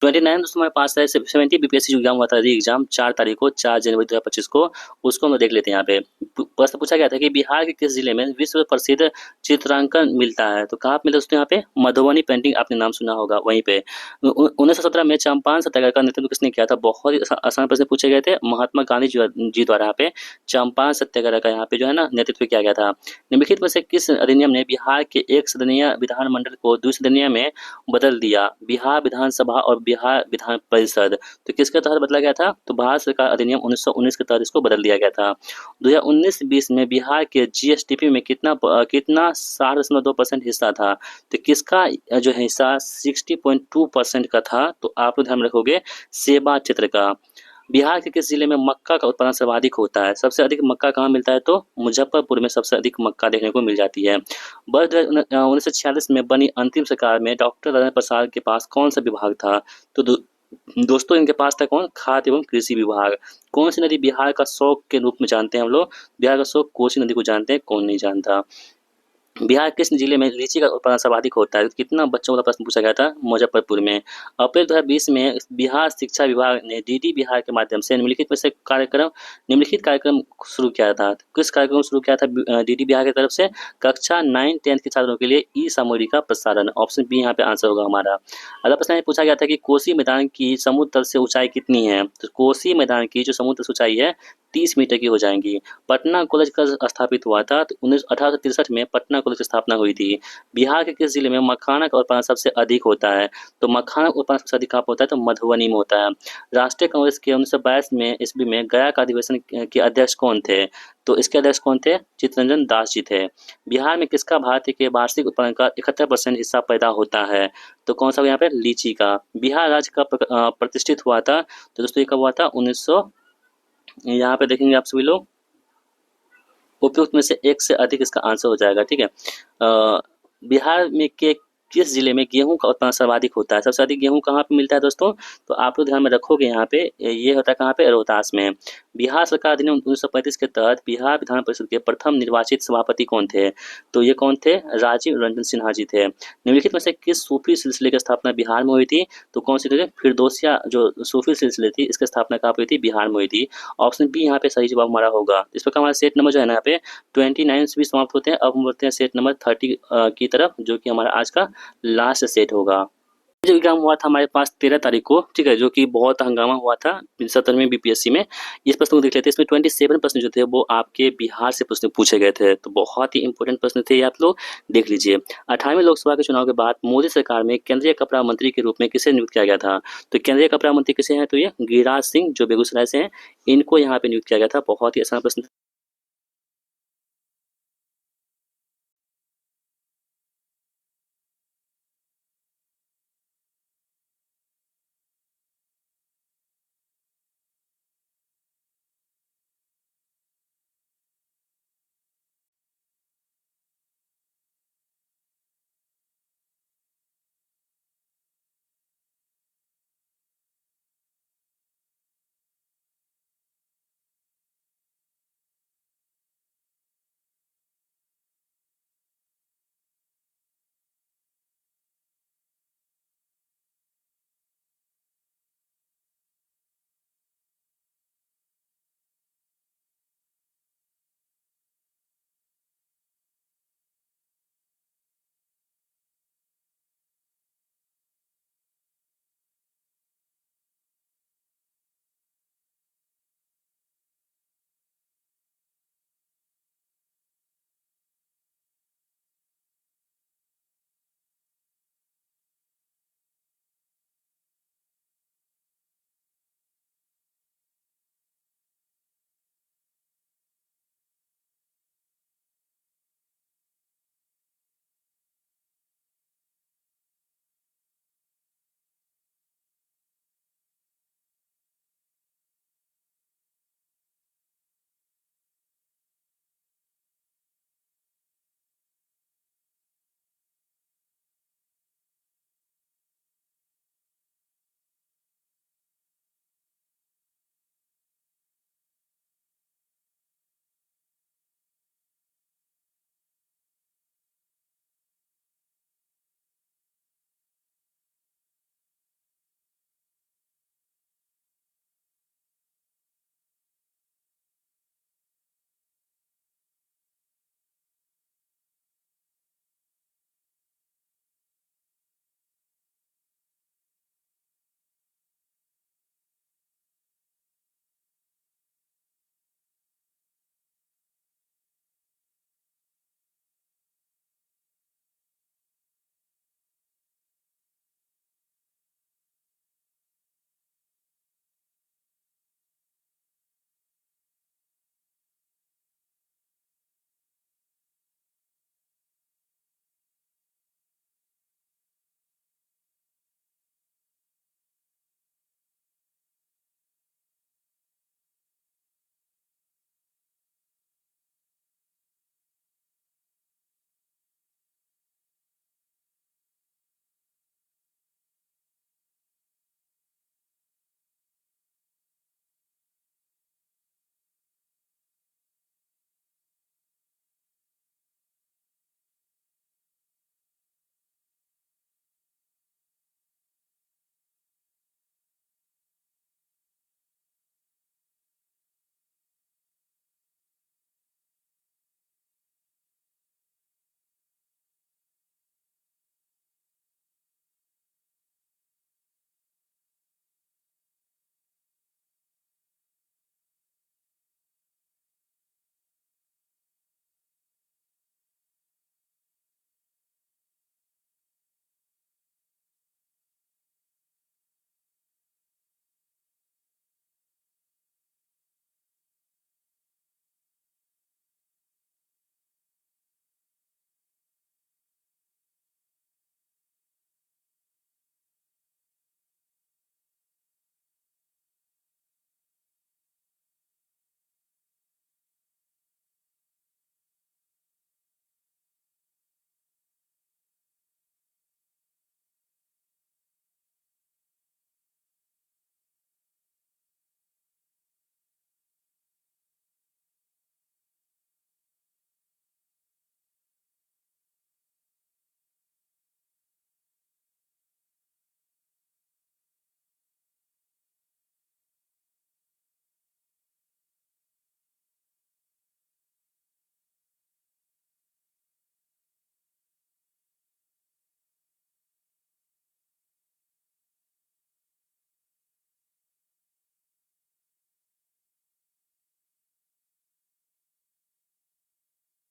29 दोस्तों हमारे पास है 70 बीपीएससी जो एग्जाम हुआ था, री एग्जाम 4 तारीख को, 4 जनवरी 2025 को, उसको हम लोग देख लेते हैं। यहाँ पे प्रश्न पूछा गया था कि बिहार के किस जिले में विश्व प्रसिद्ध चित्रांकन मिलता है? तो कहाँ पे मिलता है दोस्तों? यहाँ पे मधुबनी पेंटिंग, आपने नाम सुना होगा, वहीं पे 1917 में चंपारण सत्याग्रह का नेतृत्व किसने किया था? बहुत ही आसान प्रश्न पूछे गए थे। महात्मा गांधी जी द्वारा यहाँ पे चंपारण सत्याग्रह का यहाँ पे जो है ना नेतृत्व किया गया था। निम्नलिखित में से किस अधिनियम ने बिहार के एक सदनीय विधानमंडल को द्विसदनीय में बदल दिया? बिहार विधानसभा और बिहार विधान परिषद। तो किसके तहत बदला गया था? तो भारत सरकार अधिनियम 1919 के तहत इसको बदल दिया गया था। 2019-20 में बिहार के जीएसडीपी में कितना 60.2% हिस्सा था? तो किसका जो है हिस्सा 60.2% का था? तो आप लोग ध्यान रखोगे सेवा क्षेत्र का। बिहार के किस जिले में मक्का का उत्पादन सर्वाधिक होता है? सबसे अधिक मक्का कहाँ मिलता है? तो मुजफ्फरपुर में सबसे अधिक मक्का देखने को मिल जाती है। वर्ष 1946 में बनी अंतिम सरकार में डॉक्टर राजेंद्र प्रसाद के पास कौन सा विभाग था? तो दोस्तों इनके पास था कौन? खाद्य एवं कृषि विभाग। कौन सी नदी बिहार का शौक के रूप में जानते हैं हम लोग? बिहार का शौक कोसी नदी को जानते हैं, कौन नहीं जानता। बिहार किस जिले में लीची का उत्पादन सर्वाधिक होता है? कितना बच्चों वाला प्रश्न पूछा गया था? मुजफ्फरपुर में। अप्रैल 2020 में बिहार शिक्षा विभाग ने डीडी बिहार के माध्यम से निम्नलिखित कार्यक्रम शुरू किया था। किस कार्यक्रम को शुरू किया था डीडी बिहार की तरफ से? कक्षा 9-10 के छात्रों के लिए ई सामग्री का प्रसारण। ऑप्शन बी यहाँ पे आंसर होगा हमारा। अगला प्रश्न ये पूछा गया था कि कोसी मैदान की समुद्र तल से ऊंचाई कितनी है? तो कोसी मैदान की जो समुद्र से ऊंचाई है 30 मीटर की हो जाएंगी। पटना कॉलेज कब स्थापित हुआ था? तो 1863 में पटना कॉलेज की स्थापना हुई थी। बिहार के किस जिले में मखाना का उत्पादन सबसे अधिक होता है? तो मखाना का उत्पादन सबसे अधिक कहाँ पे होता है? तो मधुबनी में होता है। राष्ट्रीय कांग्रेस के 1922 में ईस्वी में गया का अधिवेशन के अध्यक्ष कौन थे? तो इसके अध्यक्ष कौन थे? चित्तरंजन दास जी थे। बिहार में किसका भारतीय के वार्षिक उत्पादन का 71% हिस्सा पैदा होता है? तो कौन सा यहाँ पे? लीची का। बिहार राज्य कब प्रतिष्ठित हुआ था? तो दोस्तों ये कब हुआ था? 1900, यहाँ पे देखेंगे आप सभी लोग, उपयुक्त में से एक से अधिक इसका आंसर हो जाएगा। ठीक है। बिहार में के किस जिले में गेहूं का उत्पादन सर्वाधिक होता है? सबसे अधिक गेहूं कहाँ पे मिलता है दोस्तों? तो आप लोग ध्यान में रखोगे, यहाँ पे ये होता है कहाँ पे? रोहतास में। बिहार सरकार अधिनियम 1935 के तहत बिहार विधान परिषद के प्रथम निर्वाचित सभापति कौन थे? तो ये कौन थे? राजीव रंजन सिन्हा जी थे। निम्नलिखित में से किस सूफी सिलसिले की स्थापना बिहार में हुई थी? तो कौन सी थी? फिरदौसिया जो सूफी सिलसिले थी, इसकी स्थापना कहाँ पे हुई थी? बिहार में हुई थी। ऑप्शन बी यहाँ पे सही जवाब हमारा होगा। इस प्रकार हमारा सेट नंबर जो है ना यहाँ पे 29 भी समाप्त होते हैं। अब हम बढ़ते हैं सेट नंबर 30 की तरफ, जो कि हमारा आज का लास्ट सेट होगा। जो एग्जाम हुआ था हमारे पास 13 तारीख को, ठीक है, जो कि बहुत हंगामा हुआ था 17वीं बीपीएससी में। इस प्रश्न को देख लेते हैं। इसमें 27 प्रश्न जो थे वो आपके बिहार से प्रश्न पूछे गए थे, तो बहुत ही इंपॉर्टेंट प्रश्न थे, ये आप लोग देख लीजिए। 18वीं लोकसभा के चुनाव के बाद मोदी सरकार में केंद्रीय कपड़ा मंत्री के रूप में किसे नियुक्त किया गया था? तो केंद्रीय कपड़ा मंत्री किसे हैं? तो ये गिरिराज सिंह जो बेगूसराय से हैं, इनको यहाँ पे नियुक्त किया गया था। बहुत ही आसान प्रश्न